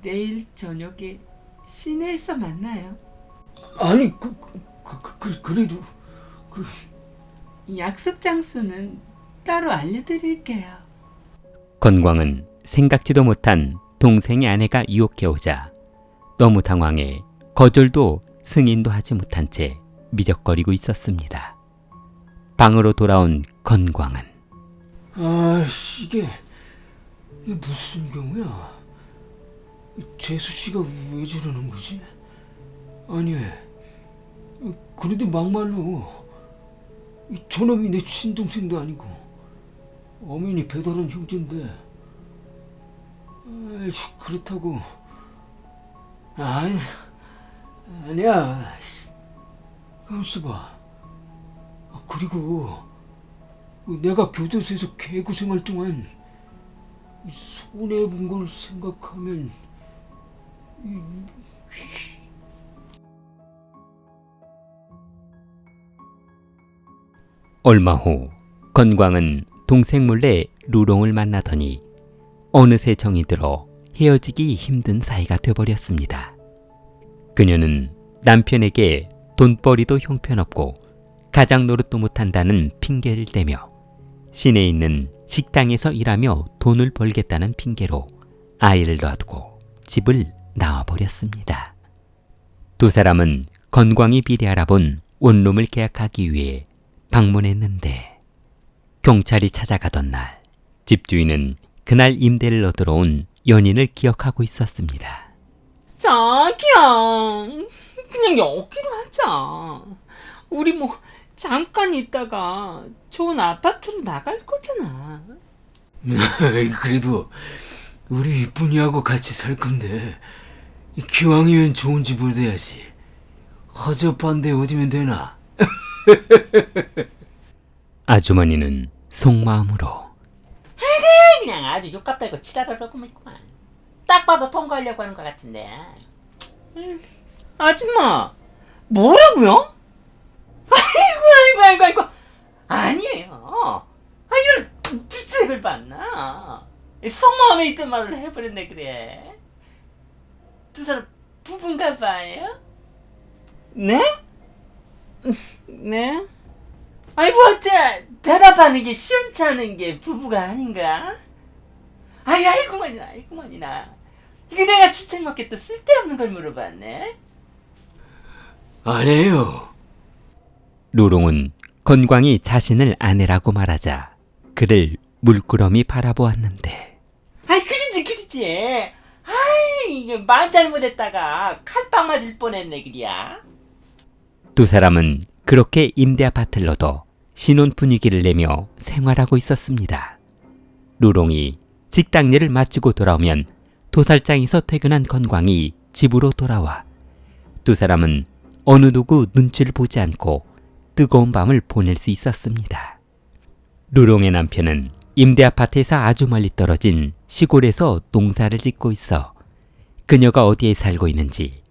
내일 저녁에 시내에서 만나요. 아니, 그래도 약속 장소는 따로 알려드릴게요. 건광은 생각지도 못한 동생의 아내가 유혹해오자 너무 당황해 거절도 승인도 하지 못한 채 미적거리고 있었습니다. 방으로 돌아온 건광은 이게 무슨 경우야? 재수 씨가 왜 저러는 거지? 아니, 그래도 막말로 저놈이 내 친동생도 아니고 어머니 배달한 형제인데 그렇다고 아니야. 가만있어봐. 그리고 내가 교도소에서 개고생할 동안 손해본 걸 생각하면 얼마 후 건광은 동생 몰래 루롱을 만나더니 어느새 정이 들어 헤어지기 힘든 사이가 되어버렸습니다. 그녀는 남편에게 돈벌이도 형편없고 가장 노릇도 못한다는 핑계를 대며 시내에 있는 식당에서 일하며 돈을 벌겠다는 핑계로 아이를 놔두고 집을 나와버렸습니다. 두 사람은 건광이 미리 알아본 원룸을 계약하기 위해 방문했는데 경찰이 찾아가던 날 집주인은 그날 임대를 얻으러 온 연인을 기억하고 있었습니다. 자기야, 그냥 여기로 하자. 우리 뭐 잠깐 있다가 좋은 아파트로 나갈 거잖아. 그래도 우리 이쁜이하고 같이 살 건데 기왕이면 좋은 집을 돼야지. 허접한 데 오지면 되나? 아주머니는 속마음으로 그냥 아주 육갑 달고 지랄하려고 했구만. 딱 봐도 통과하려고 하는 것 같은데. 아줌마, 뭐라고요? 아이고. 아니에요. 이런 주책을 받나? 속마음에 있던 말을 해버렸네 그래. 두 사람 부부인가 봐요? 네? 네? 뭐 어째 대답하는 게 시원찮은 게 부부가 아닌가? 아이고만이나. 이거 내가 주책 먹겠다 쓸데없는 걸 물어봤네. 아니에요. 루롱은 건광이 자신을 아내라고 말하자 그를 물끄러미 바라보았는데 그러지. 이게 말 잘못했다가 칼빵 맞을 뻔했네 그리야. 두 사람은 그렇게 임대 아파트를 얻어 신혼 분위기를 내며 생활하고 있었습니다. 루롱이 직장 일을 마치고 돌아오면 도살장에서 퇴근한 건광이 집으로 돌아와 두 사람은 어느 누구 눈치를 보지 않고 뜨거운 밤을 보낼 수 있었습니다. 루롱의 남편은 임대 아파트에서 아주 멀리 떨어진 시골에서 농사를 짓고 있어 그녀가 어디에 살고 있는지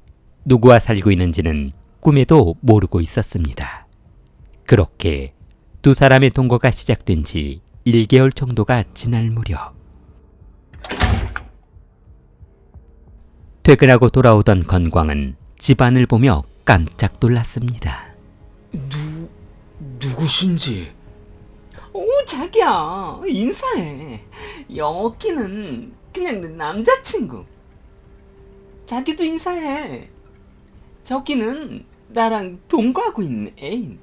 누구와 살고 있는지는 꿈에도 모르고 있었습니다. 그렇게 두 사람의 동거가 시작된 지 1개월 정도가 지날 무렵 퇴근하고 돌아오던 건광은 집안을 보며 깜짝 놀랐습니다. 누구신지? 자기야, 인사해. 여기는 그냥 남자친구. 자기도 인사해. 저기는 나랑 동거하고 있는 애인.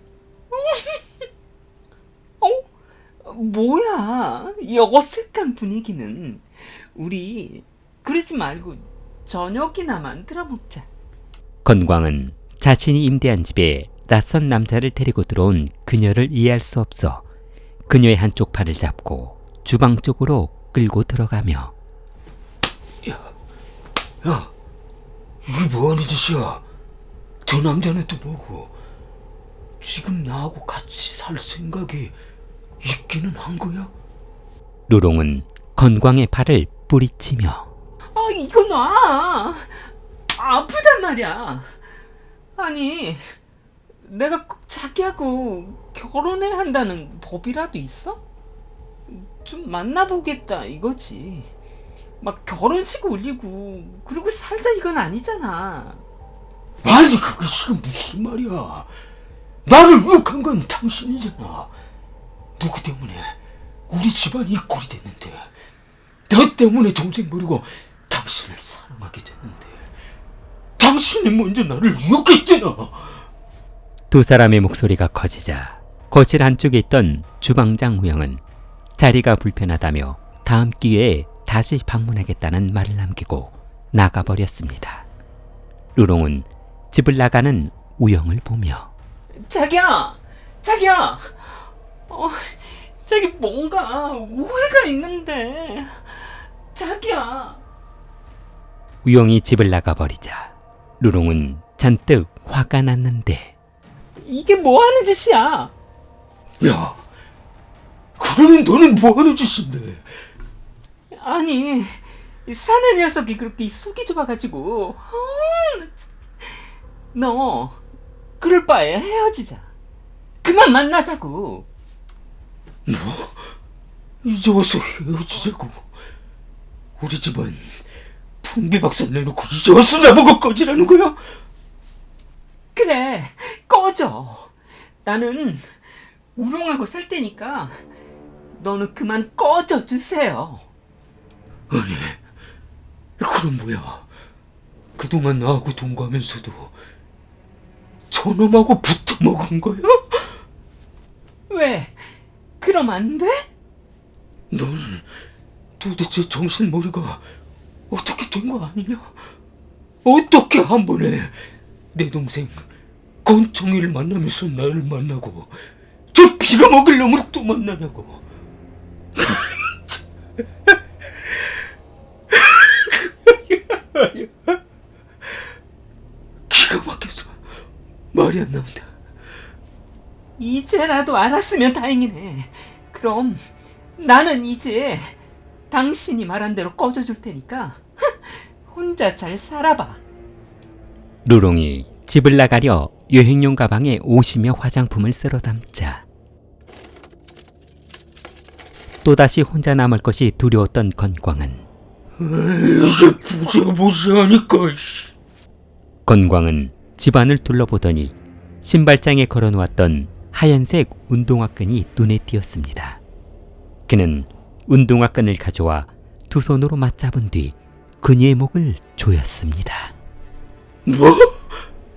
뭐야, 이 어색한 분위기는. 우리 그러지 말고 저녁이나 만들어 먹자. 건광은 자신이 임대한 집에 낯선 남자를 데리고 들어온 그녀를 이해할 수 없어 그녀의 한쪽 팔을 잡고 주방 쪽으로 끌고 들어가며 야, 이게 뭐하는 짓이야? 저 남자는 또 뭐고? 지금 나하고 같이 살 생각이 있기는 한 거야? 루롱은 건광의 팔을 뿌리치며 이거 놔. 아프단 말이야. 아니, 내가 꼭 자기하고 결혼해야 한다는 법이라도 있어? 좀 만나보겠다 이거지. 막 결혼식 올리고 그리고 살자 이건 아니잖아. 아니 그게 지금 무슨 말이야? 나를 유혹한 건 당신이잖아. 누구 때문에 우리 집안이 이 꼴이 됐는데 너 때문에 동생 버리고 당신을 사랑하게 됐는데 당신이 먼저 나를 유혹했잖아. 두 사람의 목소리가 커지자 거실 한쪽에 있던 주방장 우영은 자리가 불편하다며 다음 기회에 다시 방문하겠다는 말을 남기고 나가버렸습니다. 루롱은 집을 나가는 우영을 보며 자기야, 자기 뭔가 오해가 있는데. 자기야. 우영이 집을 나가버리자 루롱은 잔뜩 화가 났는데 이게 뭐 하는 짓이야? 야, 그러면 너는 뭐하는 짓인데? 아니, 이 사내 녀석이 그렇게 속이 좁아가지고. 너 그럴 바에 헤어지자. 그만 만나자고. 이제 와서 헤어지자고. 우리 집안 풍비박산 내놓고 이제 와서 나보고 꺼지라는 거야? 그래, 꺼져. 나는 우롱하고 살 테니까 너는 그만 꺼져 주세요. 아니, 그럼 뭐야? 그동안 나하고 동거하면서도 저놈하고 붙어먹은 거야? 왜? 그럼 안 돼? 넌 도대체 정신머리가 어떻게 된 거 아니냐? 어떻게 한 번에 내 동생 권총이를 만나면서 나를 만나고 저 빌어먹을 놈을 또 만나냐고. 기가 막혀서 말이 안 나온다. 이제라도 알았으면 다행이네. 그럼 나는 이제 당신이 말한 대로 꺼져줄 테니까 혼자 잘 살아봐. 루롱이 집을 나가려 여행용 가방에 옷이며 화장품을 쓸어 담자 또다시 혼자 남을 것이 두려웠던 건광은 이게 부자부자하니까. 건광은 집안을 둘러보더니 신발장에 걸어놓았던 하얀색 운동화끈이 눈에 띄었습니다. 그는 운동화끈을 가져와 두 손으로 맞잡은 뒤 그녀의 목을 조였습니다. 뭐?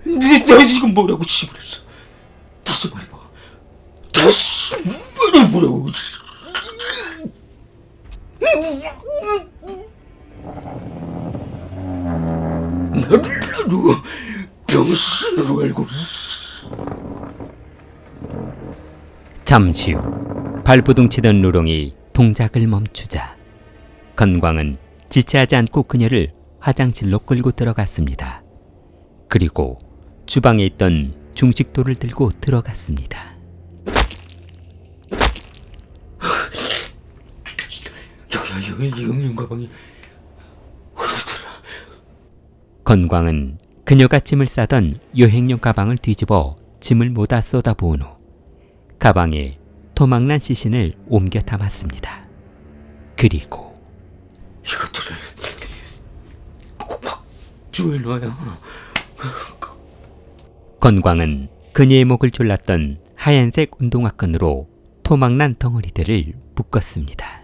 너 지금 뭐라고 시부렸어? 다시 말해봐. 다시 말해보라고. 나를 병신으로 알고. 잠시 후 발부둥치던 루롱이 동작을 멈추자 건광은 지체하지 않고 그녀를 화장실로 끌고 들어갔습니다. 그리고 주방에 있던 중식도를 들고 들어갔습니다. 여기 영양 가방이 어디더라? 건광은 그녀가 짐을 싸던 여행용 가방을 뒤집어 짐을 모아 쏟아부은 후 가방에 토막난 시신을 옮겨 담았습니다. 그리고 이것들을 꽉 조여놔야. 건광은 그녀의 목을 졸랐던 하얀색 운동화끈으로 토막난 덩어리들을 묶었습니다.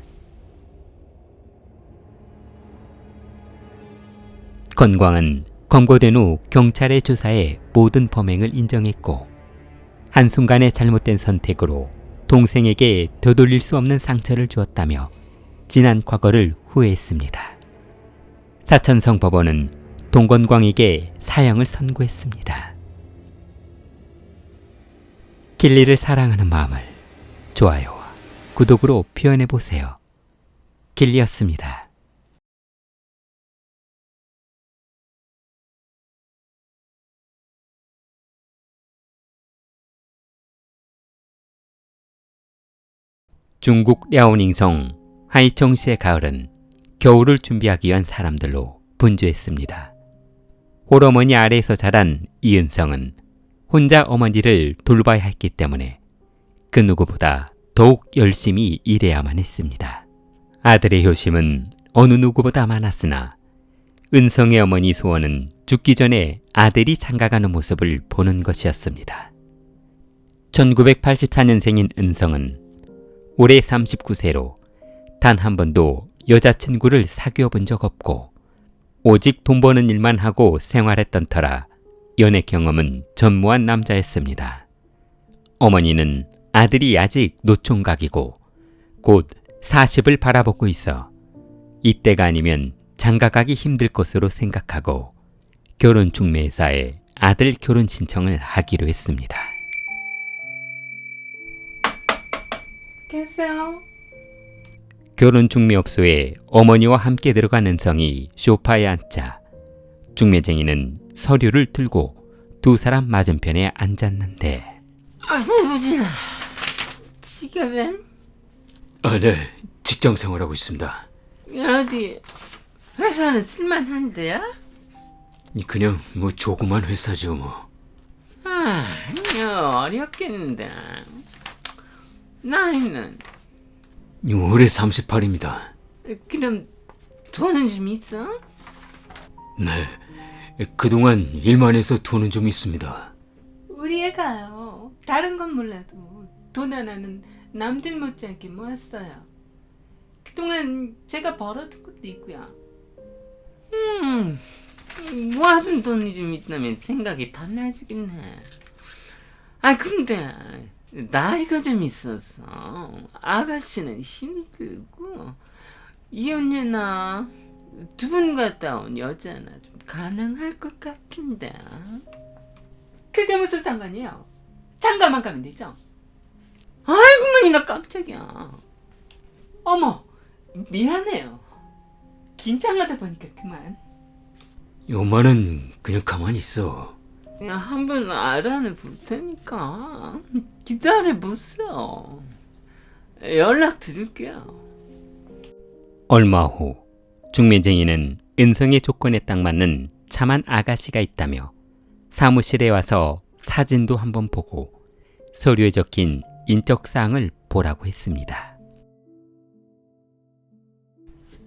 건광은 검거된 후 경찰의 조사에 모든 범행을 인정했고 한순간의 잘못된 선택으로 동생에게 되돌릴 수 없는 상처를 주었다며 지난 과거를 후회했습니다. 사천성 법원은 동건광에게 사형을 선고했습니다. 길리를 사랑하는 마음을 좋아요와 구독으로 표현해보세요. 길리였습니다. 중국 랴오닝성 하이청시의 가을은 겨울을 준비하기 위한 사람들로 분주했습니다. 홀어머니 아래에서 자란 이은성은 혼자 어머니를 돌봐야 했기 때문에 그 누구보다 더욱 열심히 일해야만 했습니다. 아들의 효심은 어느 누구보다 많았으나 은성의 어머니 소원은 죽기 전에 아들이 장가가는 모습을 보는 것이었습니다. 1984년생인 은성은 올해 39세로 단 한 번도 여자친구를 사귀어 본 적 없고 오직 돈 버는 일만 하고 생활했던 터라 연애 경험은 전무한 남자였습니다. 어머니는 아들이 아직 노총각이고 곧 40을 바라보고 있어 이때가 아니면 장가가기 힘들 것으로 생각하고 결혼 중매사에 아들 결혼 신청을 하기로 했습니다. 계세요? 결혼 중매업소에 어머니와 함께 들어간 은성이 소파에 앉자 중매쟁이는 서류를 들고 두 사람 맞은편에 앉았는데 아버지, 지금은 네. 직장 생활하고 있습니다. 어디 회사는 쓸만한데요? 그냥 뭐 조그만 회사죠 뭐. 어렵겠는데 나이는 올해 38입니다. 그럼 돈은 좀 있어? 네, 그동안 일만 해서 돈은 좀 있습니다. 우리 애가요. 다른 건 몰라도 돈 하나는 남들 못지않게 모았어요. 그동안 제가 벌어둔 것도 있고요. 모아둔 돈이 좀 있다면 생각이 달라지긴 해. 아 근데 나이가 좀 있어서 아가씨는 힘들고 이혼녀나 두 분 갔다 온 여자나 좀 가능할 것 같은데. 그게 무슨 상관이에요? 장가만 가면 되죠? 아이고만이나 깜짝이야. 어머 미안해요. 긴장하다 보니까 그만. 엄마는 그냥 가만히 있어. 그냥 한번 알아는 볼 테니까 기다려보세요. 연락 드릴게요. 얼마 후 중매쟁이는 은성의 조건에 딱 맞는 참한 아가씨가 있다며 사무실에 와서 사진도 한번 보고 서류에 적힌 인적사항을 보라고 했습니다.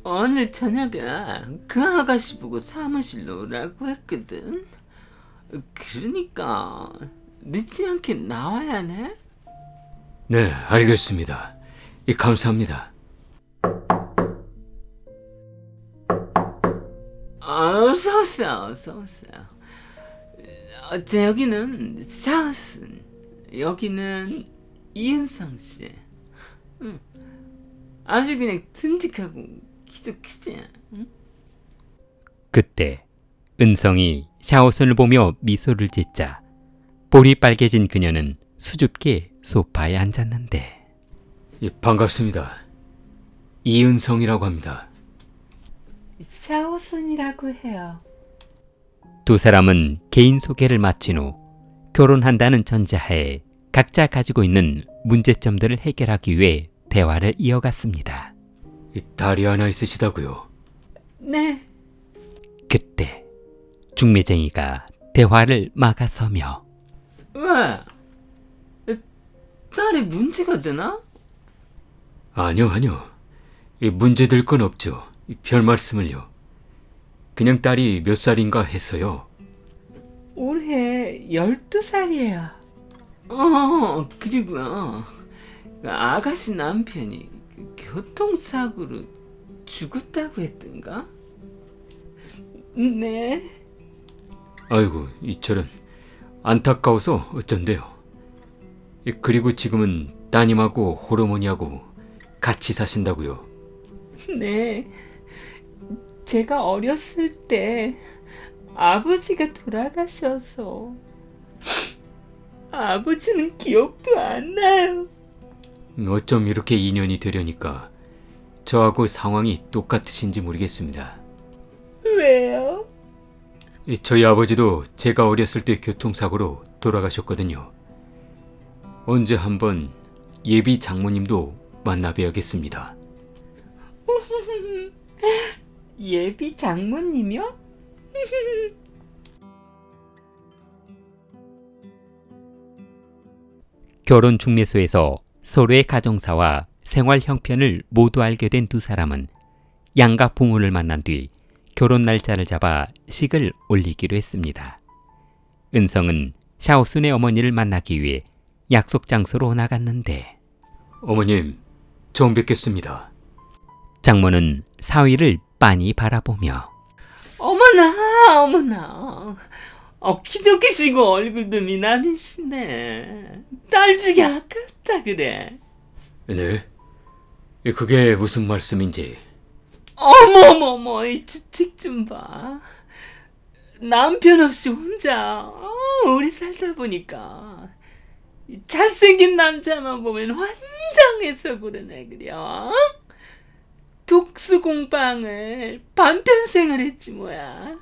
오늘 저녁에 그 아가씨 보고 사무실로 오라고 했거든. 그러니까 늦지 않게 나와야 하네. 네, 알겠습니다. 감사합니다. 어서오세요. 여기는 샤오슨, 여기는 이은성씨. 아주 그냥 듬직하고 키도 크지. 응? 그때 은성이 샤오순을 보며 미소를 짓자 볼이 빨개진 그녀는 수줍게 소파에 앉았는데 반갑습니다. 이은성이라고 합니다. 샤오순이라고 해요. 두 사람은 개인 소개를 마친 후 결혼한다는 전제하에 각자 가지고 있는 문제점들을 해결하기 위해 대화를 이어갔습니다. 딸이 하나 있으시다고요? 네. 그때 중매쟁이가 대화를 막아서며 왜? 딸이 문제가 되나? 아니요. 문제될 건 없죠. 별 말씀을요. 그냥 딸이 몇 살인가 해서요. 올해 12살이에요. 그리고요. 아가씨 남편이 교통사고로 죽었다고 했던가? 네. 아이고, 이처럼 안타까워서 어쩐대요. 그리고 지금은 따님하고 호르몬이하고 같이 사신다고요. 네. 제가 어렸을 때 아버지가 돌아가셔서 아버지는 기억도 안 나요. 어쩜 이렇게 인연이 되려니까 저하고 상황이 똑같으신지 모르겠습니다. 왜요? 저희 아버지도 제가 어렸을 때 교통사고로 돌아가셨거든요. 언제 한번 예비 장모님도 만나뵈야겠습니다. 예비 장모님이요? 결혼 중매소에서 서로의 가정사와 생활 형편을 모두 알게 된 두 사람은 양가 부모를 만난 뒤 결혼 날짜를 잡아 식을 올리기로 했습니다. 은성은 샤오순의 어머니를 만나기 위해 약속 장소로 나갔는데 어머님, 처음 뵙겠습니다. 장모는 사위를 빤히 바라보며 어머나. 키도 크시고 얼굴도 미남이시네. 딸 주기 아깝다 그래. 네? 그게 무슨 말씀인지. 어머머머, 이 주책 좀 봐. 남편 없이 혼자 오래 살다 보니까 잘생긴 남자만 보면 환장해서 그러네 그려. 독수공방을 반평생을 했지 뭐야.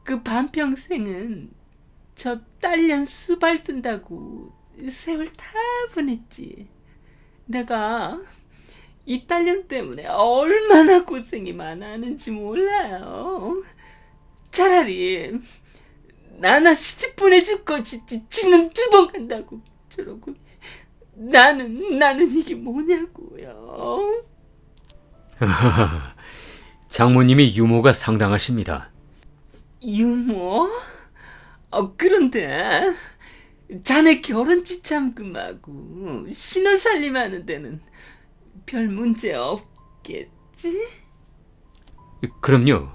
그 반평생은 저 딸년 수발 뜬다고 세월 다 보냈지. 내가 이 딸년 때문에 얼마나 고생이 많았는지 몰라요. 차라리 나나 시집 보내줄 거지. 지는 2번 간다고 저러고 나는 이게 뭐냐고요. 장모님이 유머가 상당하십니다. 유머? 그런데 자네 결혼 지참금하고 신혼살림하는 데는 별 문제 없겠지? 그럼요.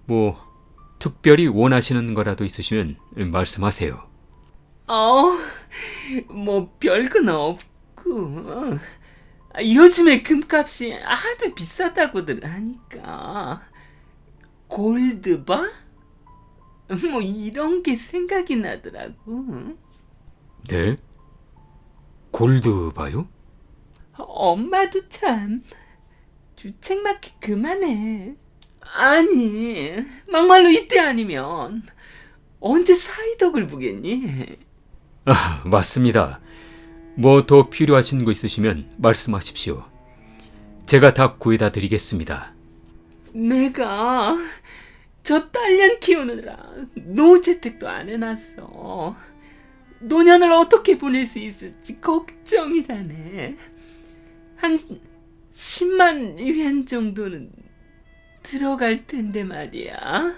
뭐 특별히 원하시는 거라도 있으시면 말씀하세요. 뭐 별건 없고 요즘에 금값이 아주 비싸다고들 하니까 골드바? 뭐 이런 게 생각이 나더라고. 네? 골드바요? 엄마도 참 주책맞게 그만해. 아니 막말로 이때 아니면 언제 사이덕을 보겠니? 맞습니다. 뭐 더 필요하신 거 있으시면 말씀하십시오. 제가 다 구해다 드리겠습니다. 내가 저 딸년 키우느라 노재택도 안 해놨어. 노년을 어떻게 보낼 수 있을지 걱정이라네. 한 10만 위안 정도는 들어갈 텐데 말이야.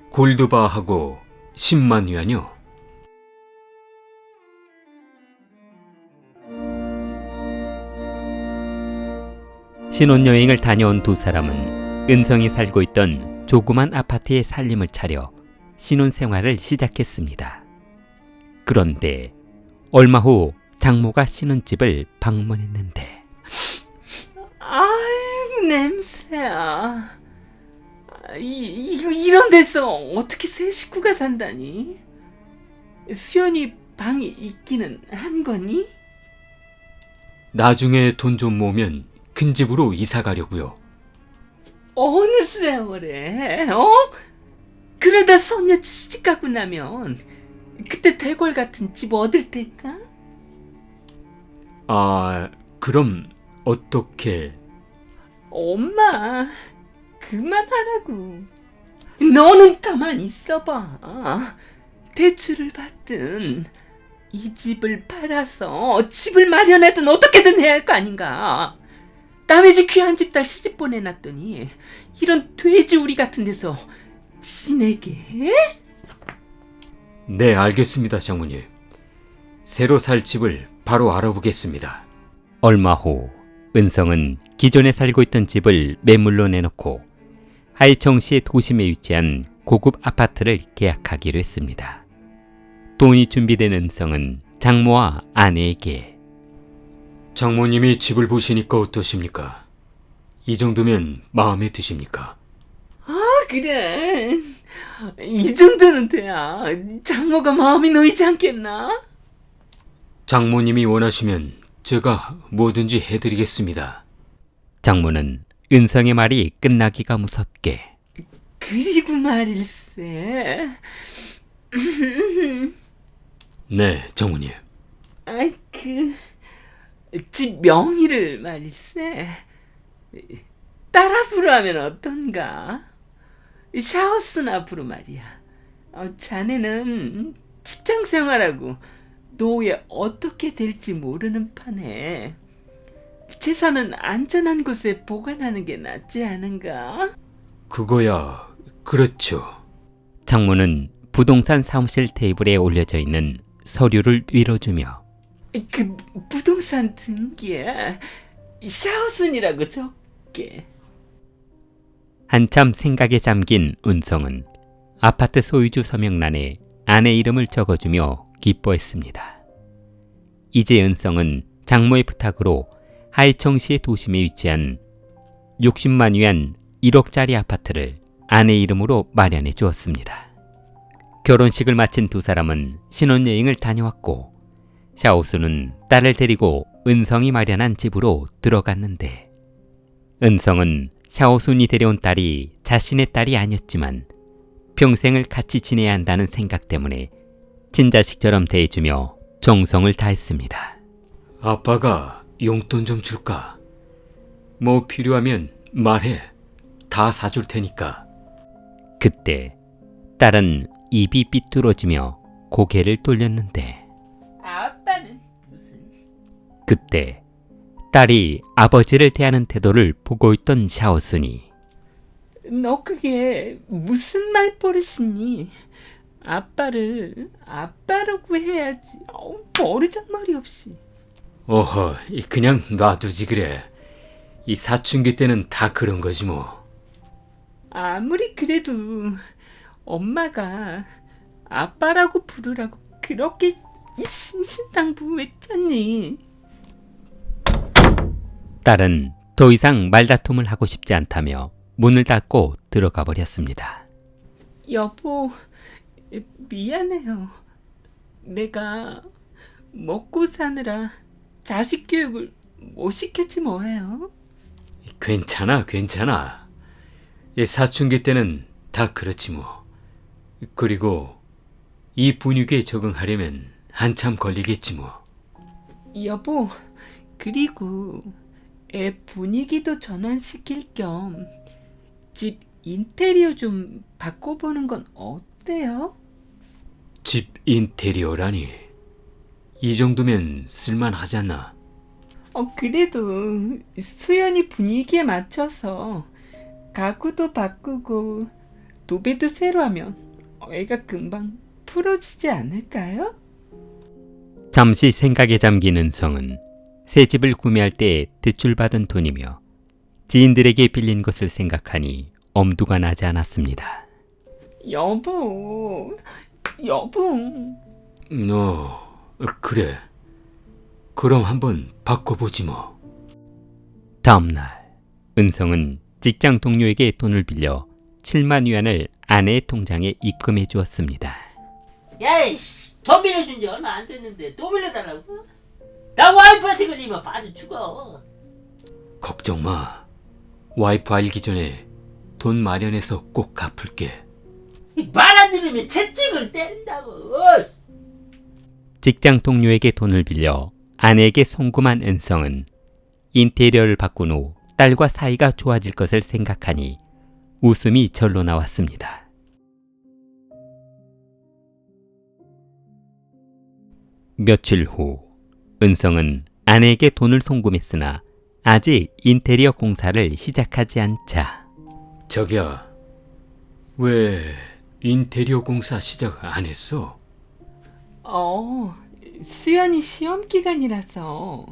골드바하고 10만 위안요? 신혼여행을 다녀온 두 사람은 은성이 살고 있던 조그만 아파트에 살림을 차려 신혼생활을 시작했습니다. 그런데 얼마 후 장모가 신혼집을 방문했는데 아이고 냄새야. 이런 데서 어떻게 새 식구가 산다니? 수연이 방이 있기는 한 거니? 나중에 돈 좀 모으면 큰 집으로 이사 가려고요. 어느 세월에? 그러다 손녀 시집가고 나면 그때 대궐 같은 집 얻을 텐가? 그럼 어떻게... 엄마 그만하라고. 너는 가만히 있어봐. 대출을 받든 이 집을 팔아서 집을 마련하든 어떻게든 해야 할 거 아닌가. 남의 집 귀한 집 딸 시집 보내놨더니 이런 돼지우리 같은 데서 지내게 해? 네, 알겠습니다, 장모님. 새로 살 집을 바로 알아보겠습니다. 얼마 후 은성은 기존에 살고 있던 집을 매물로 내놓고 하이청시의 도심에 위치한 고급 아파트를 계약하기로 했습니다. 돈이 준비된 은성은 장모와 아내에게 장모님이 집을 보시니까 어떠십니까? 이 정도면 마음에 드십니까? 그래, 이 정도는 돼야 장모가 마음이 놓이지 않겠나? 장모님이 원하시면 제가 뭐든지 해드리겠습니다. 장모는 은성의 말이 끝나기가 무섭게 그리고 말일세. 네, 장모님. 집 명의를 말일세. 딸 앞으로 하면 어떤가? 샤오슨 앞으로 말이야. 자네는 직장 생활하고 노후에 어떻게 될지 모르는 판에 재산은 안전한 곳에 보관하는 게 낫지 않은가? 그거야 그렇죠. 장모는 부동산 사무실 테이블에 올려져 있는 서류를 밀어주며 그 부동산 등기에 샤오슨이라고 적게. 한참 생각에 잠긴 은성은 아파트 소유주 서명란에 아내 이름을 적어주며 기뻐했습니다. 이제 은성은 장모의 부탁으로 하이청시의 도심에 위치한 60만 위안 1억짜리 아파트를 아내 이름으로 마련해 주었습니다. 결혼식을 마친 두 사람은 신혼여행을 다녀왔고 샤오수는 딸을 데리고 은성이 마련한 집으로 들어갔는데 은성은 샤오순이 데려온 딸이 자신의 딸이 아니었지만 평생을 같이 지내야 한다는 생각 때문에 친자식처럼 대해주며 정성을 다했습니다. 아빠가 용돈 좀 줄까? 뭐 필요하면 말해. 다 사줄 테니까. 그때 딸은 입이 삐뚤어지며 고개를 돌렸는데 아빠는 무슨 그때 딸이 아버지를 대하는 태도를 보고 있던 샤오순이 너 그게 무슨 말버릇이니? 아빠를 아빠라고 해야지. 버르장머리 없이. 어허, 그냥 놔두지 그래. 이 사춘기 때는 다 그런 거지 뭐. 아무리 그래도 엄마가 아빠라고 부르라고 그렇게 신신당부했잖니. 딸은 더 이상 말다툼을 하고 싶지 않다며 문을 닫고 들어가 버렸습니다. 여보, 미안해요. 내가 먹고 사느라 자식 교육을 못 시켰지 뭐예요. 괜찮아, 괜찮아. 이 사춘기 때는 다 그렇지 뭐. 그리고 이 분위기에 적응하려면 한참 걸리겠지 뭐. 여보, 그리고 애 분위기도 전환시킬 겸 집 인테리어 좀 바꿔보는 건 어때요? 집 인테리어라니. 이 정도면 쓸만하잖아. 그래도 수연이 분위기에 맞춰서 가구도 바꾸고 도배도 새로 하면 애가 금방 풀어지지 않을까요? 잠시 생각에 잠긴 은성은 새 집을 구매할 때 대출받은 돈이며 지인들에게 빌린 것을 생각하니 엄두가 나지 않았습니다. 여보, 그래. 그럼 한번 바꿔보지 뭐. 다음날 은성은 직장 동료에게 돈을 빌려 7만 위안을 아내의 통장에 입금해 주었습니다. 야이씨, 돈 빌려준 지 얼마 안 됐는데 또 빌려달라고? 나 와이프한테 걸리면 빠져 죽어. 걱정 마. 와이프 알기 전에 돈 마련해서 꼭 갚을게. 말 안 들으면 채찍을 때린다고. 직장 동료에게 돈을 빌려 아내에게 송금한 은성은 인테리어를 바꾼 후 딸과 사이가 좋아질 것을 생각하니 웃음이 절로 나왔습니다. 며칠 후 은성은 아내에게 돈을 송금했으나 아직 인테리어 공사를 시작하지 않자 저기야, 왜 인테리어 공사 시작 안 했어? 수연이 시험 기간이라서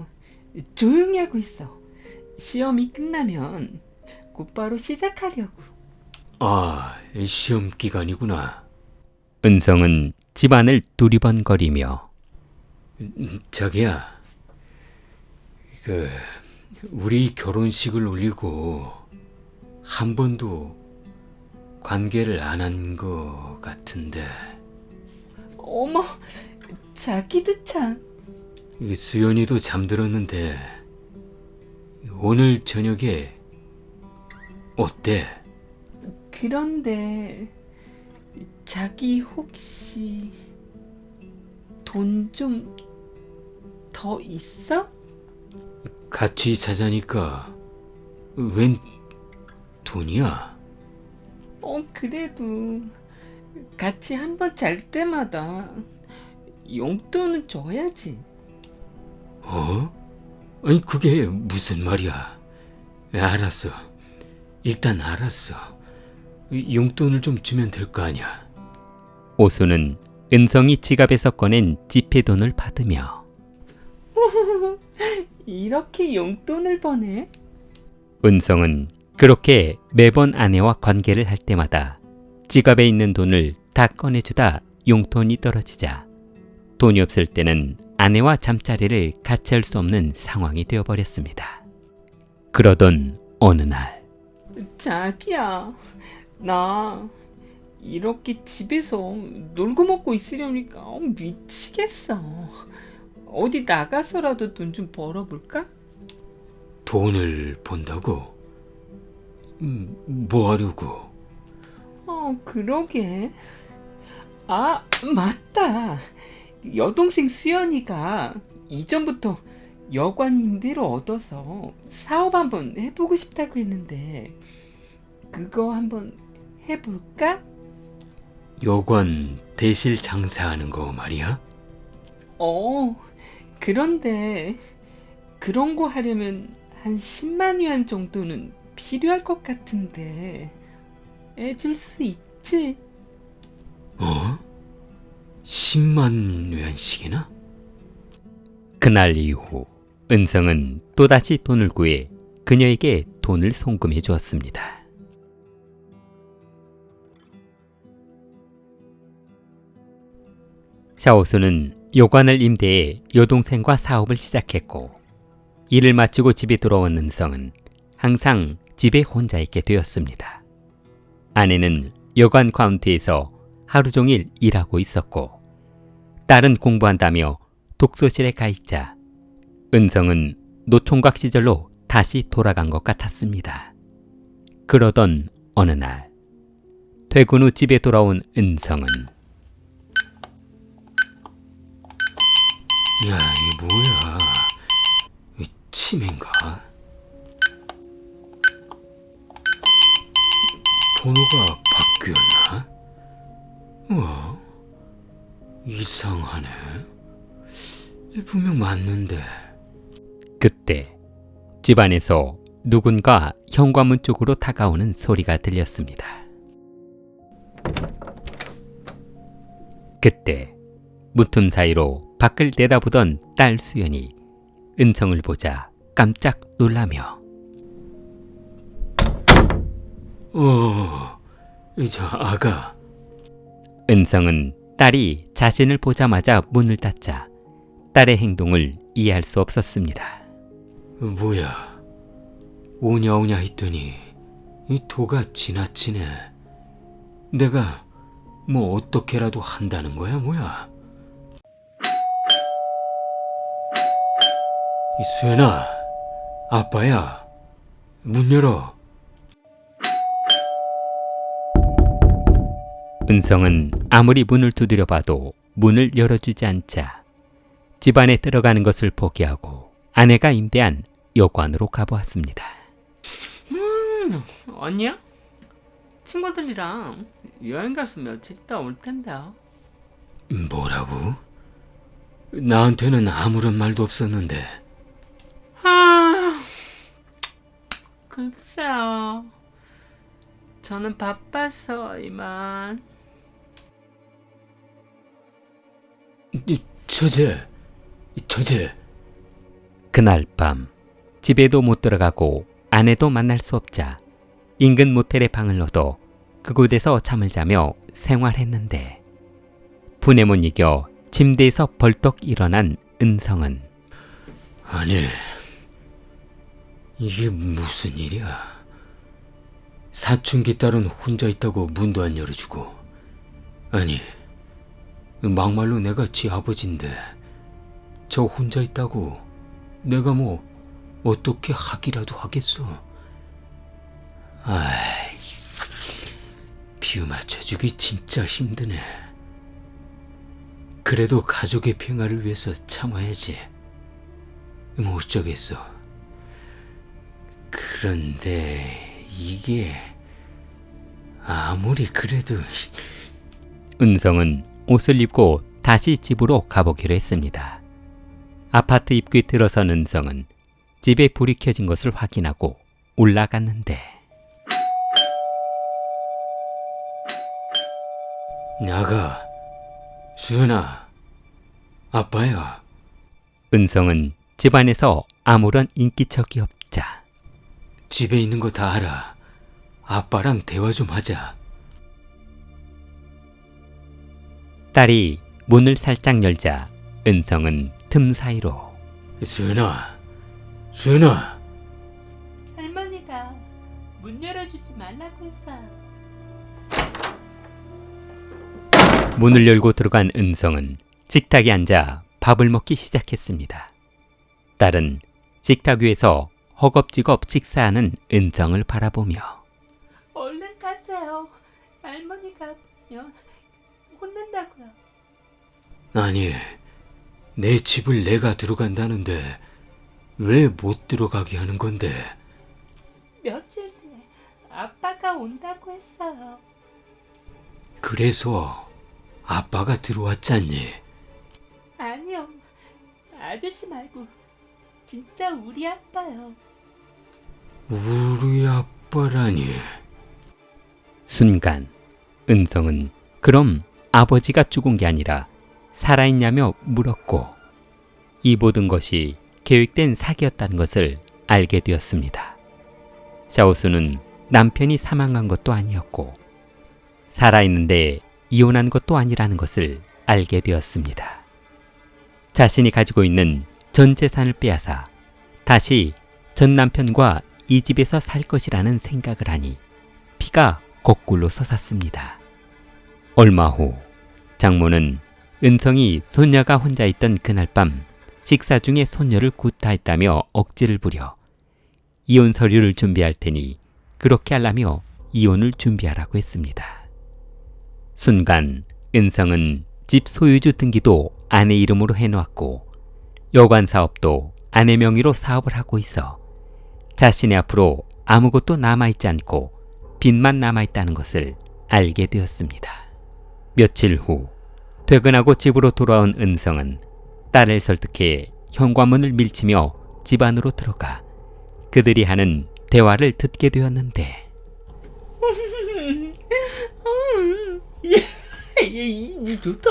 조용히 하고 있어. 시험이 끝나면 곧바로 시작하려고. 시험 기간이구나. 은성은 집안을 두리번거리며 자기야, 우리 결혼식을 올리고 한 번도 관계를 안 한 거 같은데. 어머, 자기도 참. 수연이도 잠들었는데 오늘 저녁에 어때? 그런데 자기 혹시 돈 좀 더 있어? 같이 자자니까 웬 돈이야? 그래도 같이 한 번 잘 때마다 용돈은 줘야지. 아니 그게 무슨 말이야? 알았어. 일단 알았어. 용돈을 좀 주면 될 거 아니야. 오수는 은성이 지갑에서 꺼낸 지폐돈을 받으며 이렇게 용돈을 버네? 은성은 그렇게 매번 아내와 관계를 할 때마다 지갑에 있는 돈을 다 꺼내주다 용돈이 떨어지자 돈이 없을 때는 아내와 잠자리를 같이 할 수 없는 상황이 되어버렸습니다. 그러던 어느 날 자기야, 나 이렇게 집에서 놀고 먹고 있으려니까 미치겠어. 어디 나가서라도 돈 좀 벌어볼까? 돈을 번다고? 뭐 하려고? 그러게. 맞다. 여동생 수연이가 이전부터 여관 임대로 얻어서 사업 한번 해보고 싶다고 했는데 그거 한번 해볼까? 여관 대실 장사하는 거 말이야? 그런데 그런 거 하려면 한 10만 위안 정도는 필요할 것 같은데 해줄 수 있지? 10만 위안씩이나? 그날 이후 은성은 또다시 돈을 구해 그녀에게 돈을 송금해 주었습니다. 샤오수는 요관을 임대해 여동생과 사업을 시작했고 일을 마치고 집에 돌아온 은성은 항상 집에 혼자 있게 되었습니다. 아내는 여관 카운트에서 하루 종일 일하고 있었고 딸은 공부한다며 독서실에 가 있자 은성은 노총각 시절로 다시 돌아간 것 같았습니다. 그러던 어느 날 퇴근 후 집에 돌아온 은성은 야, 이게 뭐야? 이 치매인가? 번호가 바뀌었나? 우와, 이상하네. 분명 맞는데. 그때 집안에서 누군가 현관문 쪽으로 다가오는 소리가 들렸습니다. 그때 문틈 사이로 밖을 내다보던 딸 수연이 은성을 보자 깜짝 놀라며 저 아가. 은성은 딸이 자신을 보자마자 문을 닫자 딸의 행동을 이해할 수 없었습니다. 뭐야, 오냐 했더니 이 도가 지나치네. 내가 뭐 어떻게라도 한다는 거야, 뭐야? 이 수연아, 아빠야, 문 열어. 은성은 아무리 문을 두드려 봐도 문을 열어주지 않자 집안에 들어가는 것을 포기하고 아내가 임대한 여관으로 가보았습니다. 아니야? 친구들이랑 여행 가서 며칠 있다 올 텐데. 뭐라고? 나한테는 아무런 말도 없었는데. 글쎄요. 저는 바빠서 이만. 처제. 그날 밤 집에도 못 들어가고 아내도 만날 수 없자 인근 모텔에 방을 얻어 그곳에서 잠을 자며 생활했는데 분에 못 이겨 침대에서 벌떡 일어난 은성은 아니, 이게 무슨 일이야? 사춘기 딸은 혼자 있다고 문도 안 열어주고, 아니, 막말로 내가 지 아버지인데 저 혼자 있다고 내가 뭐 어떻게 하기라도 하겠어? 아이, 비유 맞춰주기 진짜 힘드네. 그래도 가족의 평화를 위해서 참아야지. 뭐 어쩌겠어. 그런데 이게 아무리 그래도 은성은 옷을 입고 다시 집으로 가보기로 했습니다. 아파트 입구에 들어선 은성은 집에 불이 켜진 것을 확인하고 올라갔는데 나가. 수연아, 아빠야. 은성은 집안에서 아무런 인기척이 없자 집에 있는 거 다 알아. 아빠랑 대화 좀 하자. 딸이 문을 살짝 열자 은성은 틈 사이로 수연아. 할머니가 문 열어주지 말라고 했어요. 문을 열고 들어간 은성은 식탁에 앉아 밥을 먹기 시작했습니다. 딸은 식탁 위에서 허겁지겁 식사하는 은성을 바라보며 얼른 가세요. 할머니가 혼난다고요. 아니, 내 집을 내가 들어간다는데 왜 못 들어가게 하는 건데? 며칠 뒤에 아빠가 온다고 했어요. 그래서 아빠가 들어왔잖니. 아니요. 아저씨 말고 진짜 우리 아빠요. 우리 아빠라니. 순간 은성은 그럼 아버지가 죽은 게 아니라 살아있냐며 물었고 이 모든 것이 계획된 사기였다는 것을 알게 되었습니다. 샤오수는 남편이 사망한 것도 아니었고 살아있는데 이혼한 것도 아니라는 것을 알게 되었습니다. 자신이 가지고 있는 전 재산을 빼앗아 다시 전 남편과 이 집에서 살 것이라는 생각을 하니 피가 거꾸로 솟았습니다. 얼마 후 장모는 은성이 손녀가 혼자 있던 그날 밤 식사 중에 손녀를 구타했다며 억지를 부려 이혼 서류를 준비할 테니 그렇게 하라며 이혼을 준비하라고 했습니다. 순간 은성은 집 소유주 등기도 아내 이름으로 해놓았고 여관 사업도 아내 명의로 사업을 하고 있어 자신의 앞으로 아무것도 남아있지 않고 빚만 남아있다는 것을 알게 되었습니다. 며칠 후 퇴근하고 집으로 돌아온 은성은 딸을 설득해 현관문을 밀치며 집 안으로 들어가 그들이 하는 대화를 듣게 되었는데 이 좋다.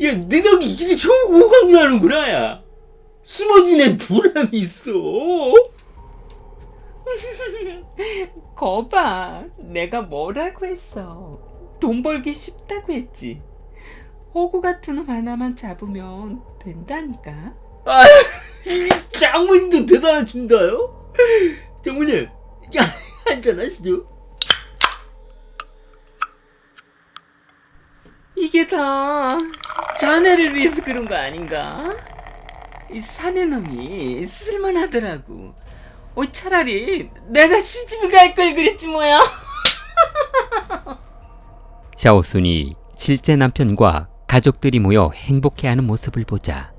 야, 내 덕이 이리 좋은 호감 나는구나. 야. 숨어 지낸 보람이 있어. 거봐, 내가 뭐라고 했어. 돈 벌기 쉽다고 했지. 호구 같은 놈 하나만 잡으면 된다니까. 아, 장모님도 대단하십니다요. 장모님, 야, 한잔 하시죠. 이게 다 자네를 위해서 그런 거 아닌가? 이 사내 놈이 쓸만하더라고. 차라리 내가 시집을 갈 걸 그랬지 뭐야. 샤오순이 실제 남편과 가족들이 모여 행복해하는 모습을 보자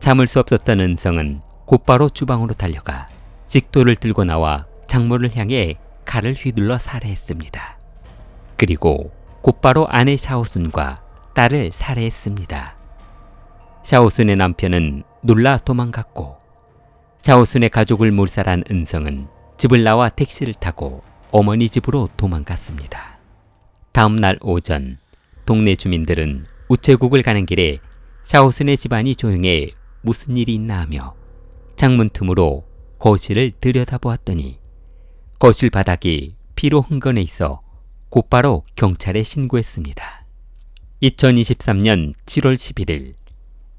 참을 수 없었던 은성은 곧바로 주방으로 달려가 직도를 들고 나와 장모를 향해 칼을 휘둘러 살해했습니다. 그리고 곧바로 아내 샤오순과 딸을 살해했습니다. 샤오순의 남편은 놀라 도망갔고 샤오순의 가족을 몰살한 은성은 집을 나와 택시를 타고 어머니 집으로 도망갔습니다. 다음 날 오전 동네 주민들은 우체국을 가는 길에 샤오순의 집안이 조용해 무슨 일이 있나 하며 창문 틈으로 거실을 들여다보았더니 거실 바닥이 피로 흥건해 있어 곧바로 경찰에 신고했습니다. 2023년 7월 11일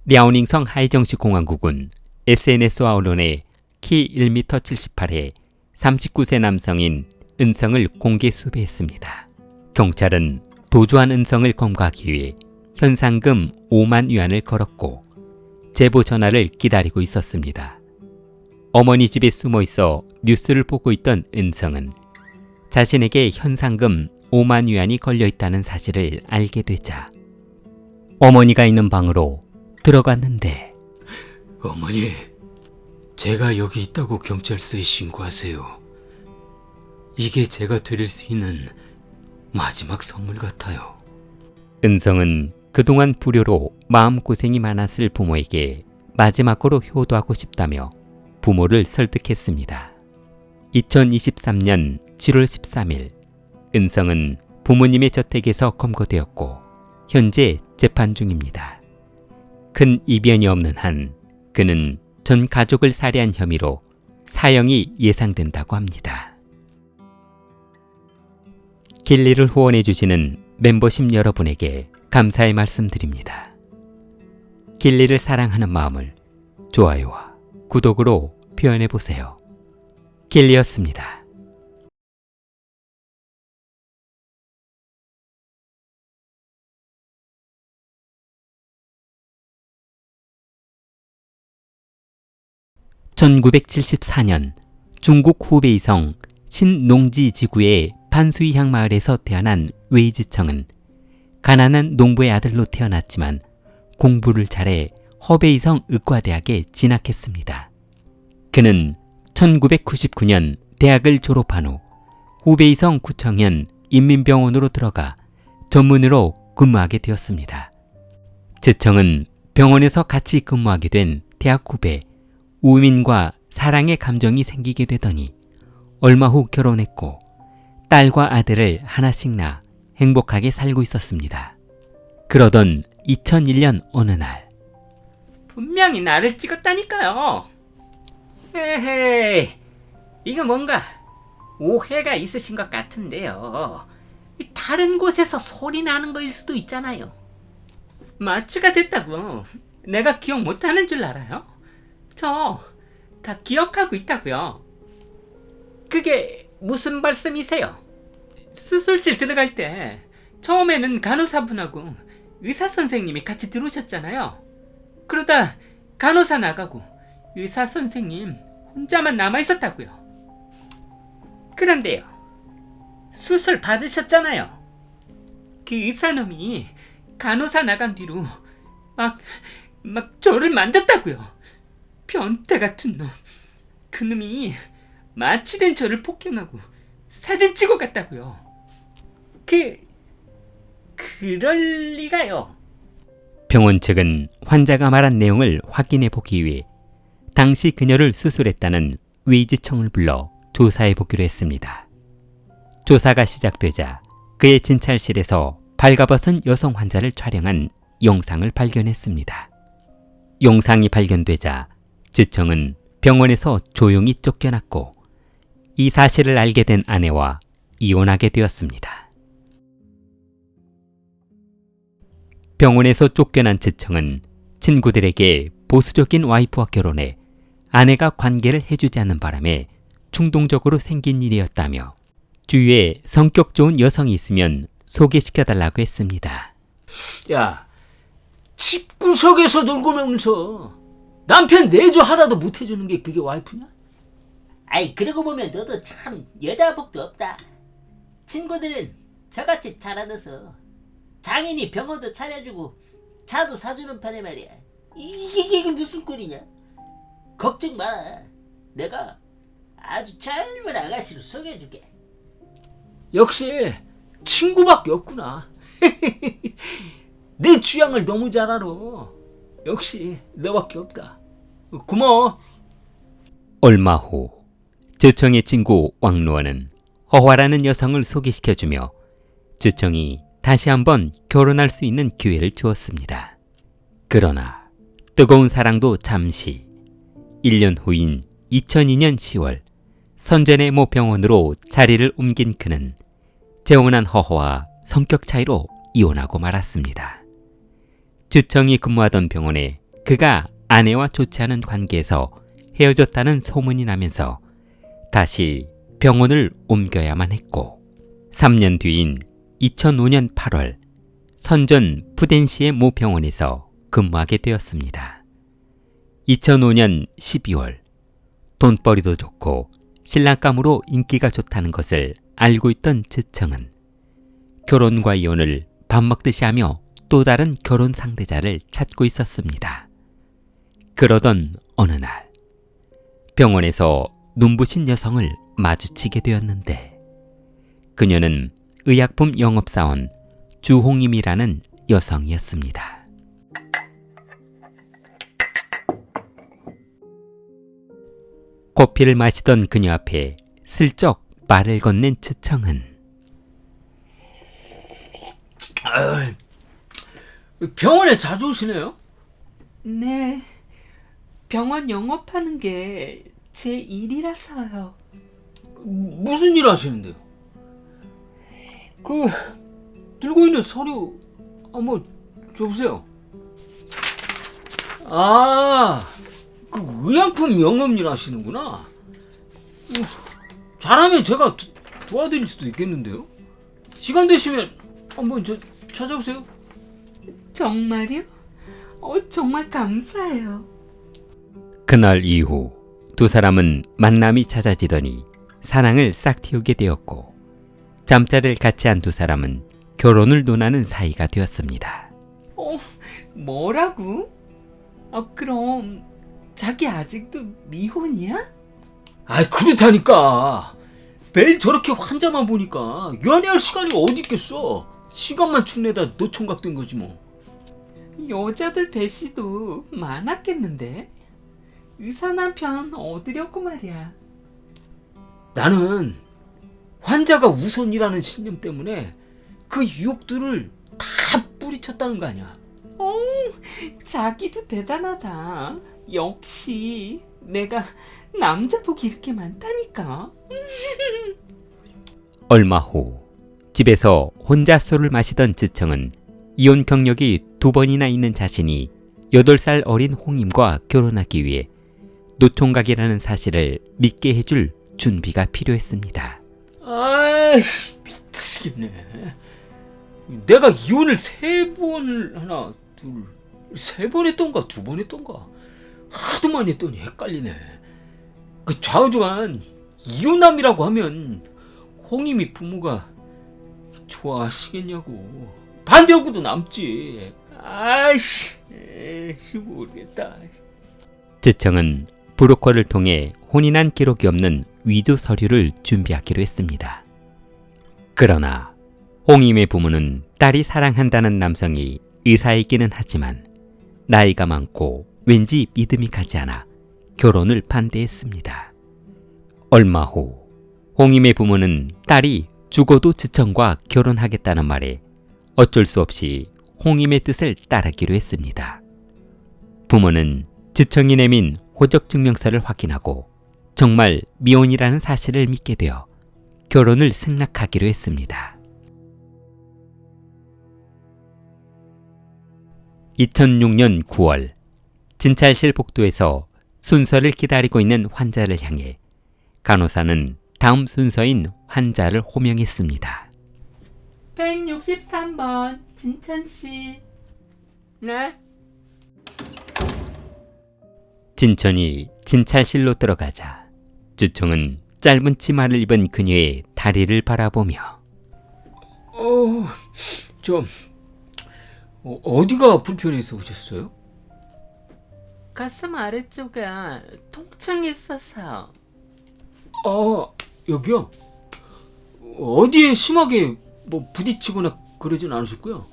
랴오닝성 하이정시 공항국은 SNS와 언론에 키 1m 78에 39세 남성인 은성을 공개 수배했습니다. 경찰은 도주한 은성을 검거하기 위해 현상금 5만 위안을 걸었고 제보 전화를 기다리고 있었습니다. 어머니 집에 숨어 있어 뉴스를 보고 있던 은성은 자신에게 현상금 5만 위안이 걸려있다는 사실을 알게 되자 어머니가 있는 방으로 들어갔는데 어머니, 제가 여기 있다고 경찰서에 신고하세요. 이게 제가 드릴 수 있는 마지막 선물 같아요. 은성은 그동안 불효로 마음고생이 많았을 부모에게 마지막으로 효도하고 싶다며 부모를 설득했습니다. 2023년 7월 13일 은성은 부모님의 저택에서 검거되었고 현재 재판 중입니다. 큰 이변이 없는 한 그는 전 가족을 살해한 혐의로 사형이 예상된다고 합니다. 길리를 후원해 주시는 멤버십 여러분에게 감사의 말씀드립니다. 길리를 사랑하는 마음을 좋아요와 구독으로 표현해 보세요. 길리였습니다. (1974년) 중국 후베이성 신농지 지구의 판수이향 마을에서 태어난 웨이즈청은 가난한 농부의 아들로 태어났지만 공부를 잘해 허베이성 의과대학에 진학했습니다. 그는 1999년 대학을 졸업한 후 후베이성 구청현 인민병원으로 들어가 전문의로 근무하게 되었습니다. 제청은 병원에서 같이 근무하게 된 대학 후배 우민과 사랑의 감정이 생기게 되더니 얼마 후 결혼했고 딸과 아들을 하나씩 낳아 행복하게 살고 있었습니다. 그러던 2001년 어느 날 분명히 나를 찍었다니까요. 에헤이, 이거 뭔가 오해가 있으신 것 같은데요. 다른 곳에서 소리 나는 거일 수도 있잖아요. 마취가 됐다고 내가 기억 못하는 줄 알아요? 저 다 기억하고 있다고요. 그게 무슨 말씀이세요? 수술실 들어갈 때 처음에는 간호사분하고 의사 선생님이 같이 들어오셨잖아요. 그러다 간호사 나가고 의사 선생님 혼자만 남아 있었다고요. 그런데요, 수술 받으셨잖아요. 그 의사놈이 간호사 나간 뒤로 막 저를 만졌다고요. 변태 같은 놈. 그놈이 마취된 저를 폭행하고 사진 찍어 갔다고요. 그럴 리가요. 병원 측은 환자가 말한 내용을 확인해 보기 위해 당시 그녀를 수술했다는 웨이즈청을 불러 조사해 보기로 했습니다. 조사가 시작되자 그의 진찰실에서 발가벗은 여성 환자를 촬영한 영상을 발견했습니다. 영상이 발견되자 지청은 병원에서 조용히 쫓겨났고 이 사실을 알게 된 아내와 이혼하게 되었습니다. 병원에서 쫓겨난 지청은 친구들에게 보수적인 와이프와 결혼해 아내가 관계를 해주지 않는 바람에 충동적으로 생긴 일이었다며 주위에 성격 좋은 여성이 있으면 소개시켜달라고 했습니다. 야, 집구석에서 놀고 놀면서 남편 내조 하나도 못 해주는 게 그게 와이프냐? 아이, 그러고 보면 너도 참 여자 복도 없다. 친구들은 저같이 잘하면서 장인이 병원도 차려주고 차도 사주는 판에 말이야. 이게 무슨 꼴이냐? 걱정 마라. 내가 아주 젊은 아가씨를 소개해줄게. 역시 친구밖에 없구나. 내 취향을 너무 잘 알아. 역시 너밖에 없다. 고마워. 얼마 후 지청의 친구 왕루원은 허화라는 여성을 소개시켜주며 지청이 다시 한번 결혼할 수 있는 기회를 주었습니다. 그러나 뜨거운 사랑도 잠시 1년 후인 2002년 10월 선전의 모 병원으로 자리를 옮긴 그는 재혼한 허허와 성격 차이로 이혼하고 말았습니다. 지청이 근무하던 병원에 그가 아내와 좋지 않은 관계에서 헤어졌다는 소문이 나면서 다시 병원을 옮겨야만 했고 3년 뒤인 2005년 8월 선전 푸덴시의 모 병원에서 근무하게 되었습니다. 2005년 12월 돈벌이도 좋고 신랑감으로 인기가 좋다는 것을 알고 있던 지청은 결혼과 이혼을 밥 먹듯이 하며 또 다른 결혼 상대자를 찾고 있었습니다. 그러던 어느 날 병원에서 눈부신 여성을 마주치게 되었는데 그녀는 의약품 영업사원 주홍임이라는 여성이었습니다. 커피를 마시던 그녀 앞에 슬쩍 말을 건넨 지청은 병원에 자주 오시네요? 네, 병원 영업하는 게 제 일이라서요. 무슨 일 하시는데요? 들고 있는 서류 한번 줘보세요. 의약품 영업일 하시는구나. 잘하면 제가 도와드릴 수도 있겠는데요? 시간 되시면 한번 찾아오세요. 정말요? 정말 감사해요. 그날 이후 두 사람은 만남이 잦아지더니 사랑을 싹 틔우게 되었고 잠자리를 같이 한 두 사람은 결혼을 논하는 사이가 되었습니다. 뭐라고? 그럼 자기 아직도 미혼이야? 그렇다니까. 매일 저렇게 환자만 보니까 연애할 시간이 어디 있겠어. 시간만 축내다 노총각 된 거지 뭐. 여자들 대시도 많았겠는데? 의사 남편 얻으려고 말이야. 나는 환자가 우선이라는 신념 때문에 그 유혹들을 다 뿌리쳤다는 거 아니야. 자기도 대단하다. 역시 내가 남자 복이 이렇게 많다니까. 얼마 후 집에서 혼자 술을 마시던 지청은 이혼 경력이 2번이나 있는 자신이 8살 어린 홍임과 결혼하기 위해 노총각이라는 사실을 믿게 해줄 준비가 필요했습니다. 아이, 미치겠네. 내가 이혼을 3번, 하나, 둘, 3번 했던가 2번 했던가 하도 많이 했더니 헷갈리네. 그 좌우조간 이혼남이라고 하면 홍임이 부모가 좋아하시겠냐고. 반대하고도 남지. 아이씨, 모르겠다. 지청은 브로커를 통해 혼인한 기록이 없는 위조 서류를 준비하기로 했습니다. 그러나 홍임의 부모는 딸이 사랑한다는 남성이 의사이기는 하지만 나이가 많고 왠지 믿음이 가지 않아 결혼을 반대했습니다. 얼마 후 홍임의 부모는 딸이 죽어도 지청과 결혼하겠다는 말에 어쩔 수 없이 홍임의 뜻을 따르기로 했습니다. 부모는 지청이 내민 호적증명서를 확인하고 정말 미혼이라는 사실을 믿게 되어 결혼을 승낙하기로 했습니다. 2006년 9월 진찰실 복도에서 순서를 기다리고 있는 환자를 향해 간호사는 다음 순서인 환자를 호명했습니다. 163번 진천씨. 네? 진천이 진찰실로 들어가자 주청은 짧은 치마를 입은 그녀의 다리를 바라보며 어디가 불편해서 오셨어요? 가슴 아래쪽에 통증이 있어서. 여기요? 어디에 심하게 부딪히거나 그러진 않으셨고요?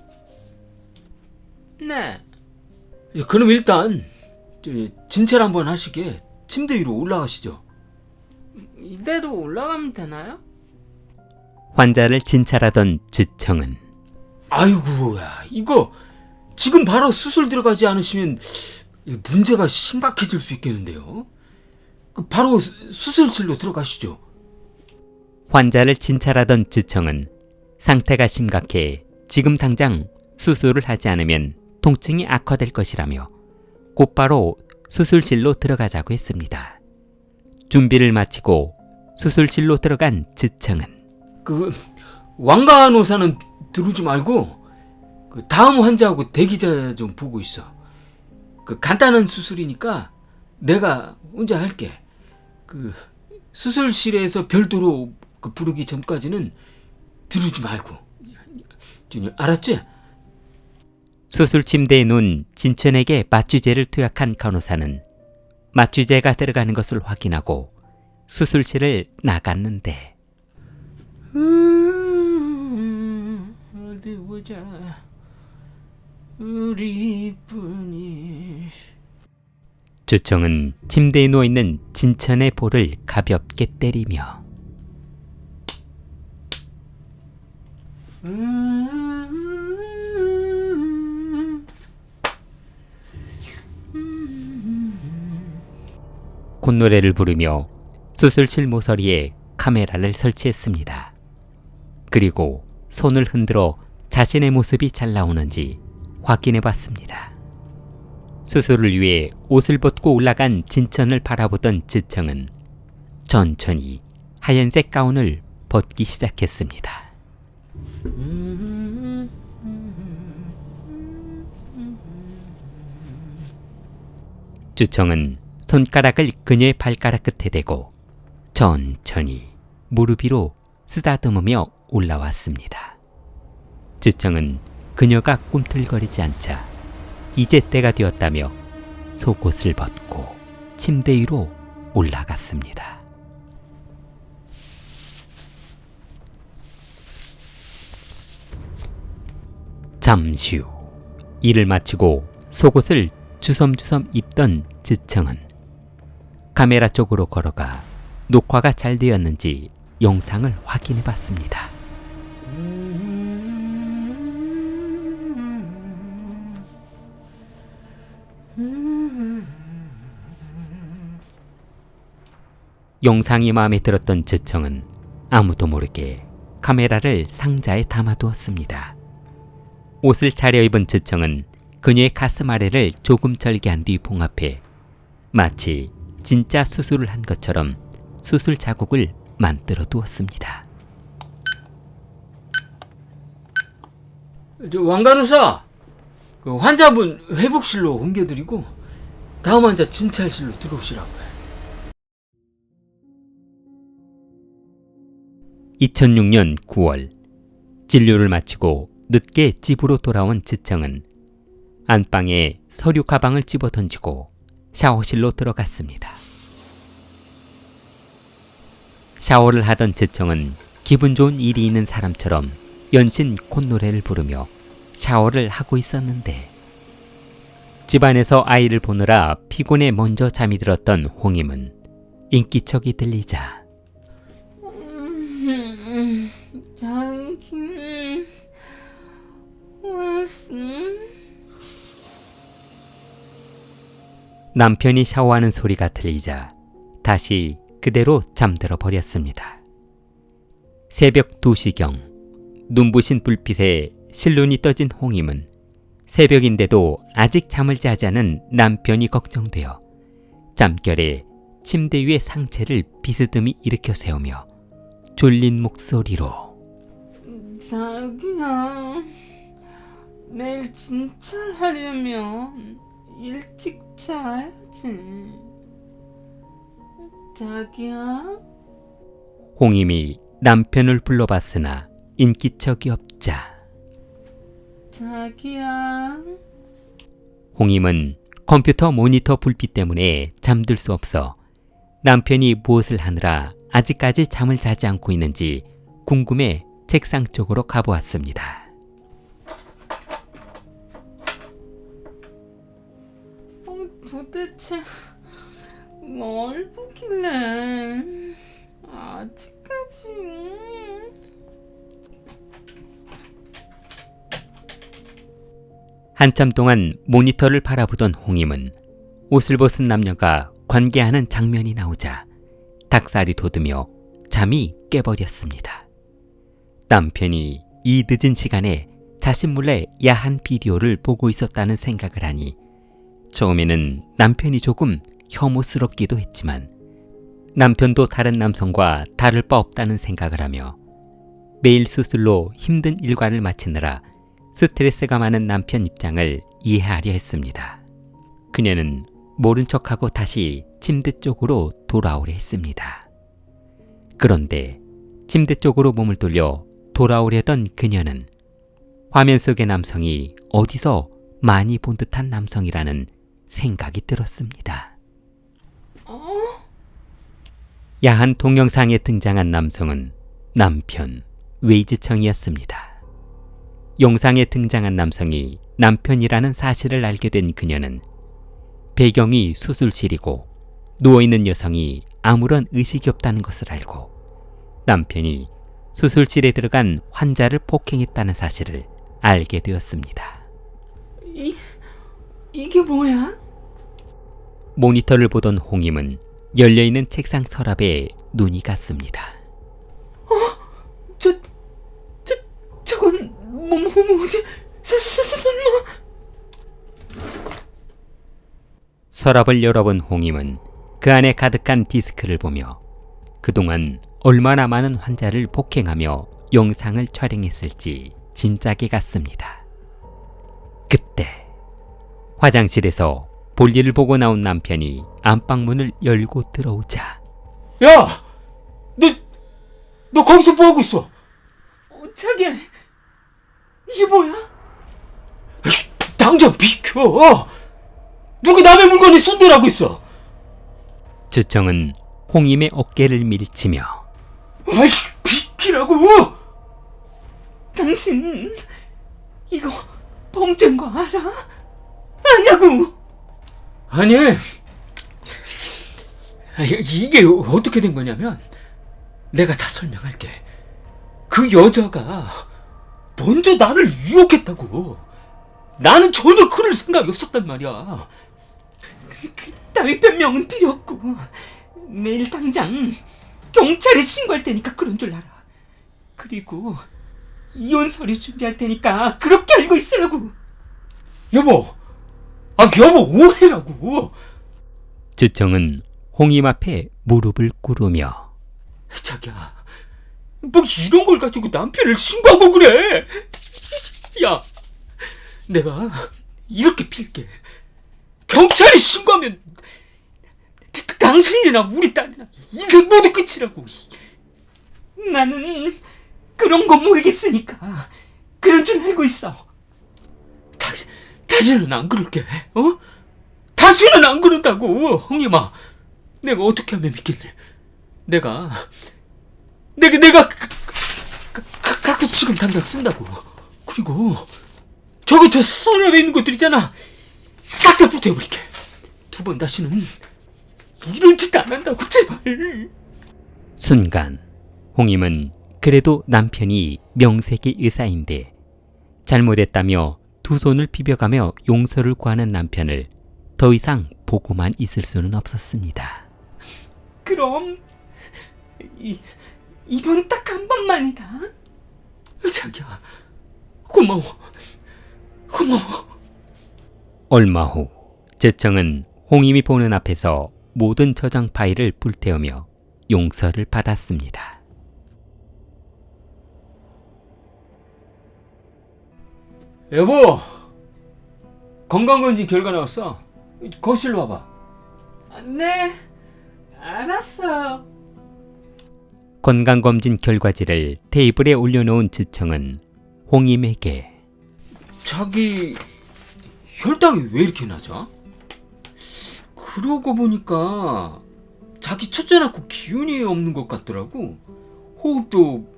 네. 그럼 일단 진찰 한번 하시게 침대 위로 올라가시죠. 이대로 올라가면 되나요? 환자를 진찰하던 주청은 아이고야, 이거 지금 바로 수술 들어가지 않으시면 문제가 심각해질 수 있겠는데요. 바로 수술실로 들어가시죠. 환자를 진찰하던 주청은 상태가 심각해 지금 당장 수술을 하지 않으면 통증이 악화될 것이라며 곧바로 수술실로 들어가자고 했습니다. 준비를 마치고 수술실로 들어간 지청은 왕간호사는 들어오지 말고 다음 환자하고 대기자 좀 보고 있어. 간단한 수술이니까 내가 혼자 할게. 수술실에서 별도로 부르기 전까지는 들어오지 말고. 알았지? 수술 침대에 누운 진천에게 마취제를 투약한 간호사는 마취제가 들어가는 것을 확인하고 수술실을 나갔는데 어디 보자. 우리뿐이. 주청은 침대에 누워있는 진천의 볼을 가볍게 때리며 콧노래를 부르며 수술실 모서리에 카메라를 설치했습니다. 그리고 손을 흔들어 자신의 모습이 잘 나오는지 확인해 봤습니다. 수술을 위해 옷을 벗고 올라간 진천을 바라보던 지청은 천천히 하얀색 가운을 벗기 시작했습니다. 주청은 손가락을 그녀의 발가락 끝에 대고 천천히 무릎 위로 쓰다듬으며 올라왔습니다. 주청은 그녀가 꿈틀거리지 않자 이제 때가 되었다며 속옷을 벗고 침대 위로 올라갔습니다. 잠시 후 일을 마치고 속옷을 주섬주섬 입던 지청은 카메라 쪽으로 걸어가 녹화가 잘 되었는지 영상을 확인해 봤습니다. 영상이 마음에 들었던 지청은 아무도 모르게 카메라를 상자에 담아두었습니다. 옷을 차려입은 지청은 그녀의 가슴 아래를 조금 절개한 뒤 봉합해 마치 진짜 수술을 한 것처럼 수술 자국을 만들어 두었습니다. 왕 간호사, 그 환자분 회복실로 옮겨드리고 다음 환자 진찰실로 들어오시라고요. 2006년 9월 진료를 마치고 늦게 집으로 돌아온 지청은 안방에 서류 가방을 집어던지고 샤워실로 들어갔습니다. 샤워를 하던 지청은 기분 좋은 일이 있는 사람처럼 연신 콧노래를 부르며 샤워를 하고 있었는데 집안에서 아이를 보느라 피곤해 먼저 잠이 들었던 홍임은 인기척이 들리자 자기 왔어? 남편이 샤워하는 소리가 들리자 다시 그대로 잠들어 버렸습니다. 새벽 2시경 눈부신 불빛에 실눈이 떠진 홍임은 새벽인데도 아직 잠을 자지 않은 남편이 걱정되어 잠결에 침대 위에 상체를 비스듬히 일으켜 세우며 졸린 목소리로 자기야, 내일 진찰하려면 일찍 자야지. 자기야? 홍임이 남편을 불러봤으나 인기척이 없자 자기야? 홍임은 컴퓨터 모니터 불빛 때문에 잠들 수 없어 남편이 무엇을 하느라 아직까지 잠을 자지 않고 있는지 궁금해 책상 쪽으로 가보았습니다. 도대체 뭘 보길래 아직까지. 한참 동안 모니터를 바라보던 홍임은 옷을 벗은 남녀가 관계하는 장면이 나오자 닭살이 돋으며 잠이 깨버렸습니다. 남편이 이 늦은 시간에 자신 몰래 야한 비디오를 보고 있었다는 생각을 하니 처음에는 남편이 조금 혐오스럽기도 했지만 남편도 다른 남성과 다를 바 없다는 생각을 하며 매일 수술로 힘든 일과를 마치느라 스트레스가 많은 남편 입장을 이해하려 했습니다. 그녀는 모른 척하고 다시 침대 쪽으로 돌아오려 했습니다. 그런데 침대 쪽으로 몸을 돌려 돌아오려던 그녀는 화면 속의 남성이 어디서 많이 본 듯한 남성이라는 생각이 들었습니다. 야한 동영상에 등장한 남성은 남편 웨이즈청이었습니다. 영상에 등장한 남성이 남편이라는 사실을 알게 된 그녀는 배경이 수술실이고 누워있는 여성이 아무런 의식이 없다는 것을 알고 남편이 수술실에 들어간 환자를 폭행했다는 사실을 알게 되었습니다. 이게 뭐야? 모니터를 보던 홍임은 열려있는 책상 서랍에 눈이 갔습니다. 저건 뭐지? 설마? 서랍을 열어본 홍임은 그 안에 가득한 디스크를 보며 그동안 얼마나 많은 환자를 폭행하며 영상을 촬영했을지 짐작이 갔습니다. 그때 화장실에서 볼일을 보고 나온 남편이 안방문을 열고 들어오자 야! 너 거기서 뭐하고 있어? 자기야, 이게 뭐야? 당장 비켜! 누가 남의 물건에 손대라고 있어? 주청은 홍임의 어깨를 밀치며 아이씨, 비키라고! 당신 이거 범죄인 거 알아? 아냐고! 아니, 이게 어떻게 된 거냐면 내가 다 설명할게. 그 여자가 먼저 나를 유혹했다고. 나는 전혀 그럴 생각이 없었단 말이야. 따위 변명은 필요 없고 내일 당장 경찰에 신고할 테니까 그런 줄 알아. 그리고 이혼 서류 준비할 테니까 그렇게 알고 있으라고. 여보, 여보 오해라고. 주청은 홍임 앞에 무릎을 꿇으며 자기야, 뭐 이런 걸 가지고 남편을 신고하고 그래. 야, 내가 이렇게 빌게. 경찰에 신고하면 당신이나 우리 딸이나 인생 모두 끝이라고. 나는 그런 거 모르겠으니까 그런 줄 알고 있어. 다시는 안 그럴게. 다시는 안 그런다고. 홍임아, 내가 어떻게 하면 믿겠니? 내가 갖고 지금 당장 쓴다고. 그리고 저기 저 서랍에 있는 것들 있잖아, 싹 다 불태워버릴게. 2번 다시는 이런 짓 안 한다고, 제발. 순간 홍임은 그래도 남편이 명색이 의사인데 잘못했다며 두 손을 비벼가며 용서를 구하는 남편을 더 이상 보고만 있을 수는 없었습니다. 그럼 이번 딱 한 번만이다. 자기야, 고마워. 얼마 후 재청은 홍임이 보는 앞에서 모든 저장 파일을 불태우며 용서를 받았습니다. 여보, 건강검진 결과 나왔어. 거실로 와봐. 네, 알았어요. 건강검진 결과지를 테이블에 올려놓은 주청은 홍임에게 자기 혈당이 왜 이렇게 낮아? 그러고 보니까 자기 첫째 낳고 기운이 없는 것 같더라고. 호흡도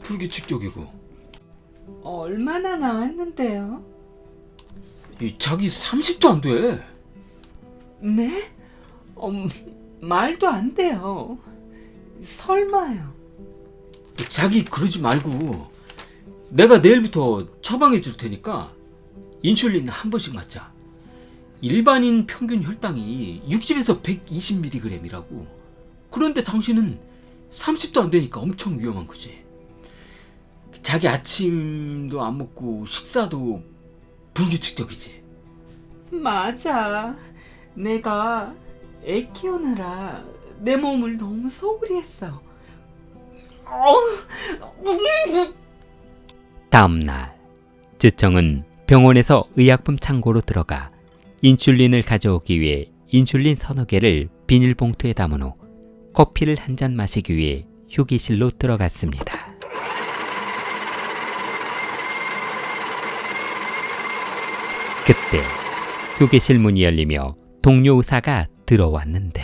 불규칙적이고. 얼마나 나왔는데요? 자기 30도 안 돼. 네? 말도 안 돼요. 설마요. 자기 그러지 말고 내가 내일부터 처방해 줄 테니까 인슐린 한 번씩 맞자. 일반인 평균 혈당이 60에서 120mg이라고. 그런데 당신은 30도 안 되니까 엄청 위험한 거지. 자기 아침도 안 먹고 식사도 불규칙적이지. 맞아. 내가 애 키우느라 내 몸을 너무 소홀히 했어. 다음 날 주청은 병원에서 의약품 창고로 들어가 인슐린을 가져오기 위해 인슐린 서너 개를 비닐봉투에 담은 후 커피를 한 잔 마시기 위해 휴게실로 들어갔습니다. 그때 휴게실 문이 열리며 동료 의사가 들어왔는데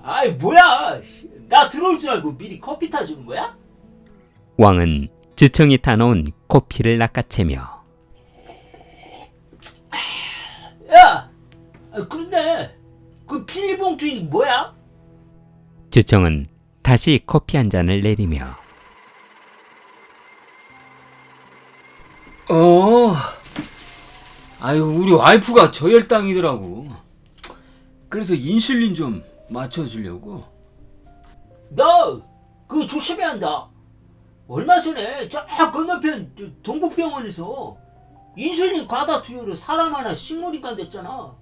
아이 뭐야, 나 들어올 줄 알고 미리 커피 타주는 거야? 왕은 주청이 타놓은 커피를 낚아채며 야, 그런데 그 비닐봉투이 뭐야? 주청은 다시 커피 한 잔을 내리며 아유, 우리 와이프가 저혈당이더라고. 그래서 인슐린 좀 맞춰주려고. 너 그거 조심해야 한다. 얼마 전에 저 건너편 동북병원에서 인슐린 과다 투여로 사람 하나 식물인간 됐잖아.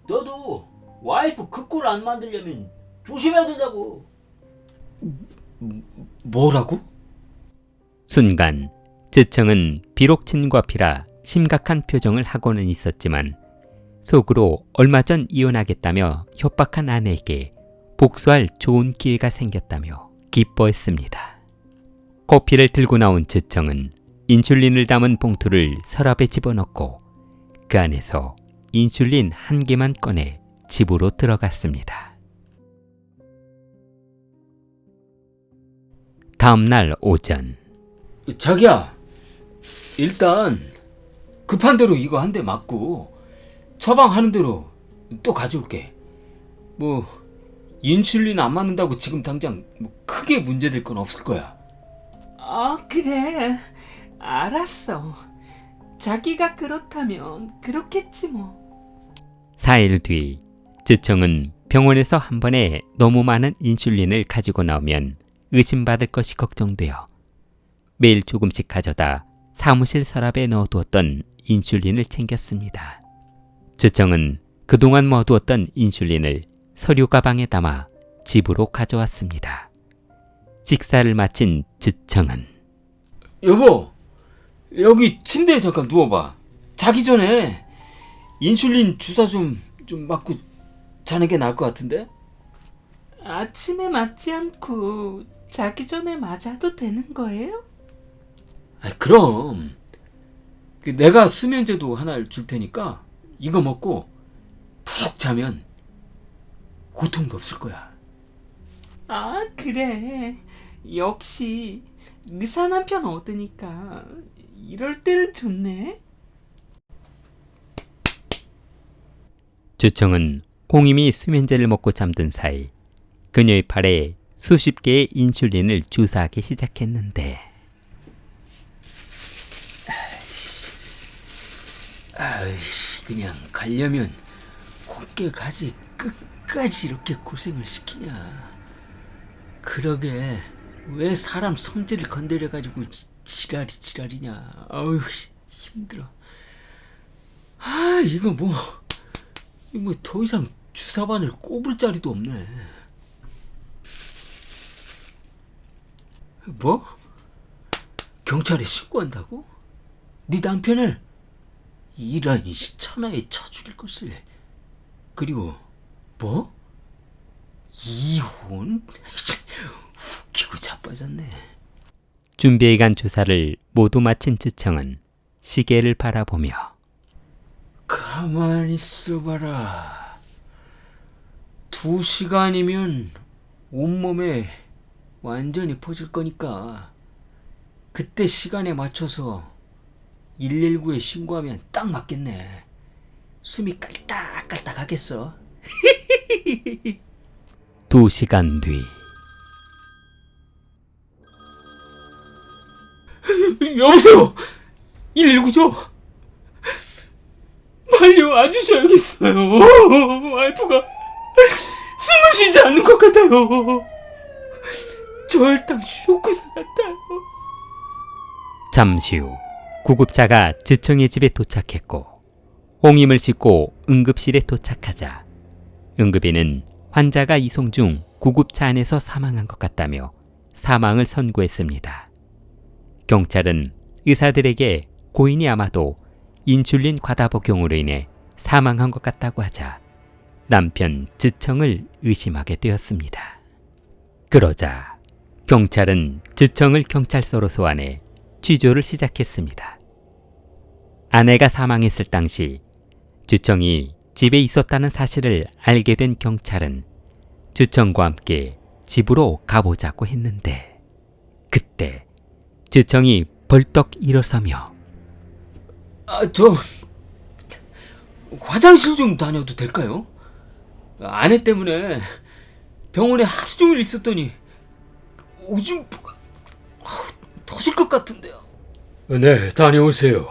너도 와이프 그 꼴 안 만들려면 조심해야 된다고. 뭐라고? 순간 주청은 비록 친과피라 심각한 표정을 하고는 있었지만 속으로 얼마 전 이혼하겠다며 협박한 아내에게 복수할 좋은 기회가 생겼다며 기뻐했습니다. 커피를 들고 나온 주청은 인슐린을 담은 봉투를 서랍에 집어넣고 그 안에서 인슐린 한 개만 꺼내 집으로 들어갔습니다. 다음 날 오전 자기야, 일단 급한 대로 이거 한 대 맞고 처방하는 대로 또 가져올게. 뭐 인슐린 안 맞는다고 지금 당장 뭐 크게 문제될 건 없을 거야. 그래. 알았어. 자기가 그렇다면 그렇겠지 뭐. 4일 뒤 즈청은 병원에서 한 번에 너무 많은 인슐린을 가지고 나오면 의심받을 것이 걱정되어 매일 조금씩 가져다 사무실 서랍에 넣어두었던 인슐린을 챙겼습니다. 즈청은 그동안 모아두었던 인슐린을 서류 가방에 담아 집으로 가져왔습니다. 식사를 마친 즈청은 여보, 여기 침대에 잠깐 누워봐. 자기 전에 인슐린 주사 좀 맞고 자는 게 나을 것 같은데? 아침에 맞지 않고 자기 전에 맞아도 되는 거예요? 그럼 내가 수면제도 하나를 줄 테니까 이거 먹고 푹 자면 고통도 없을 거야. 그래. 역시 의사 남편 얻으니까 이럴 때는 좋네. 즈청은 공임이 수면제를 먹고 잠든 사이 그녀의 팔에 수십 개의 인슐린을 주사하기 시작했는데 그냥 가려면 곱게 가지 끝까지 이렇게 고생을 시키냐. 그러게 왜 사람 성질을 건드려가지고 지랄이냐. 아유 힘들어. 이거 뭐 더 이상 주사바늘 꼽을 자리도 없네. 뭐? 경찰에 신고한다고? 네 남편을? 이런 천하에 쳐 죽일 것을. 그리고 뭐? 이혼? 웃기고 자빠졌네. 준비해간 주사를 모두 마친 즈청은 시계를 바라보며 가만히 있어봐라. 2시간이면 온몸에 완전히 퍼질 거니까 그때 시간에 맞춰서 119에 신고하면 딱 맞겠네. 숨이 깔딱깔딱 하겠어. 2시간 뒤 여보세요. 119죠? 빨리 와주셔야겠어요. 와이프가 숨을 쉬지 않는 것 같아요. 절당 쇼크 살았다요. 잠시 후 구급차가 즈청의 집에 도착했고 홍임을 싣고 응급실에 도착하자 응급인은 환자가 이송 중 구급차 안에서 사망한 것 같다며 사망을 선고했습니다. 경찰은 의사들에게 고인이 아마도 인슐린 과다 복용으로 인해 사망한 것 같다고 하자 남편 즈청을 의심하게 되었습니다. 그러자 경찰은 즈청을 경찰서로 소환해 취조를 시작했습니다. 아내가 사망했을 당시 즈청이 집에 있었다는 사실을 알게 된 경찰은 즈청과 함께 집으로 가보자고 했는데 그때 즈청이 벌떡 일어서며 저 화장실 좀 다녀도 될까요? 아내 때문에 병원에 하루 종일 있었더니 오줌 터질 것 같은데요. 네, 다녀오세요.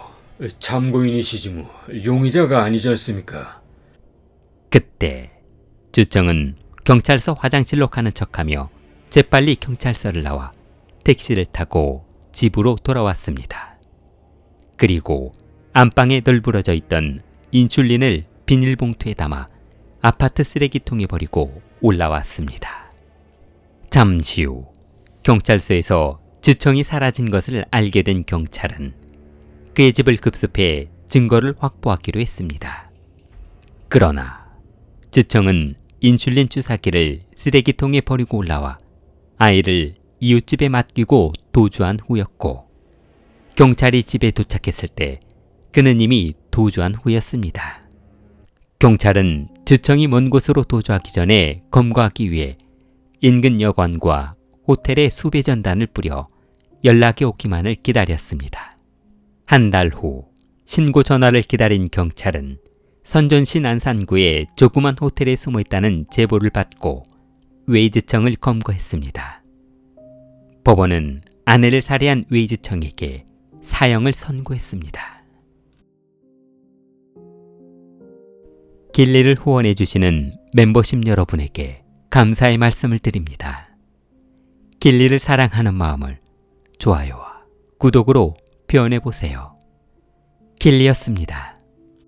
참고인이시지 뭐 용의자가 아니지 않습니까? 그때 즈청은 경찰서 화장실로 가는 척하며 재빨리 경찰서를 나와 택시를 타고 집으로 돌아왔습니다. 그리고 안방에 널브러져 있던 인슐린을 비닐봉투에 담아 아파트 쓰레기통에 버리고 올라왔습니다. 잠시 후 경찰서에서 즈청이 사라진 것을 알게 된 경찰은 그의 집을 급습해 증거를 확보하기로 했습니다. 그러나 즈청은 인슐린 주사기를 쓰레기통에 버리고 올라와 아이를 이웃집에 맡기고 도주한 후였고 경찰이 집에 도착했을 때 그는 이미 도주한 후였습니다. 경찰은 즈청이 먼 곳으로 도주하기 전에 검거하기 위해 인근 여관과 호텔에 수배 전단을 뿌려 연락이 오기만을 기다렸습니다. 한 달 후 신고 전화를 기다린 경찰은 선전시 난산구의 조그만 호텔에 숨어있다는 제보를 받고 웨이즈청을 검거했습니다. 법원은 아내를 살해한 웨이즈청에게 사형을 선고했습니다. 길리를 후원해 주시는 멤버십 여러분에게 감사의 말씀을 드립니다. 길리를 사랑하는 마음을 좋아요와 구독으로 표현해 보세요. 길리였습니다.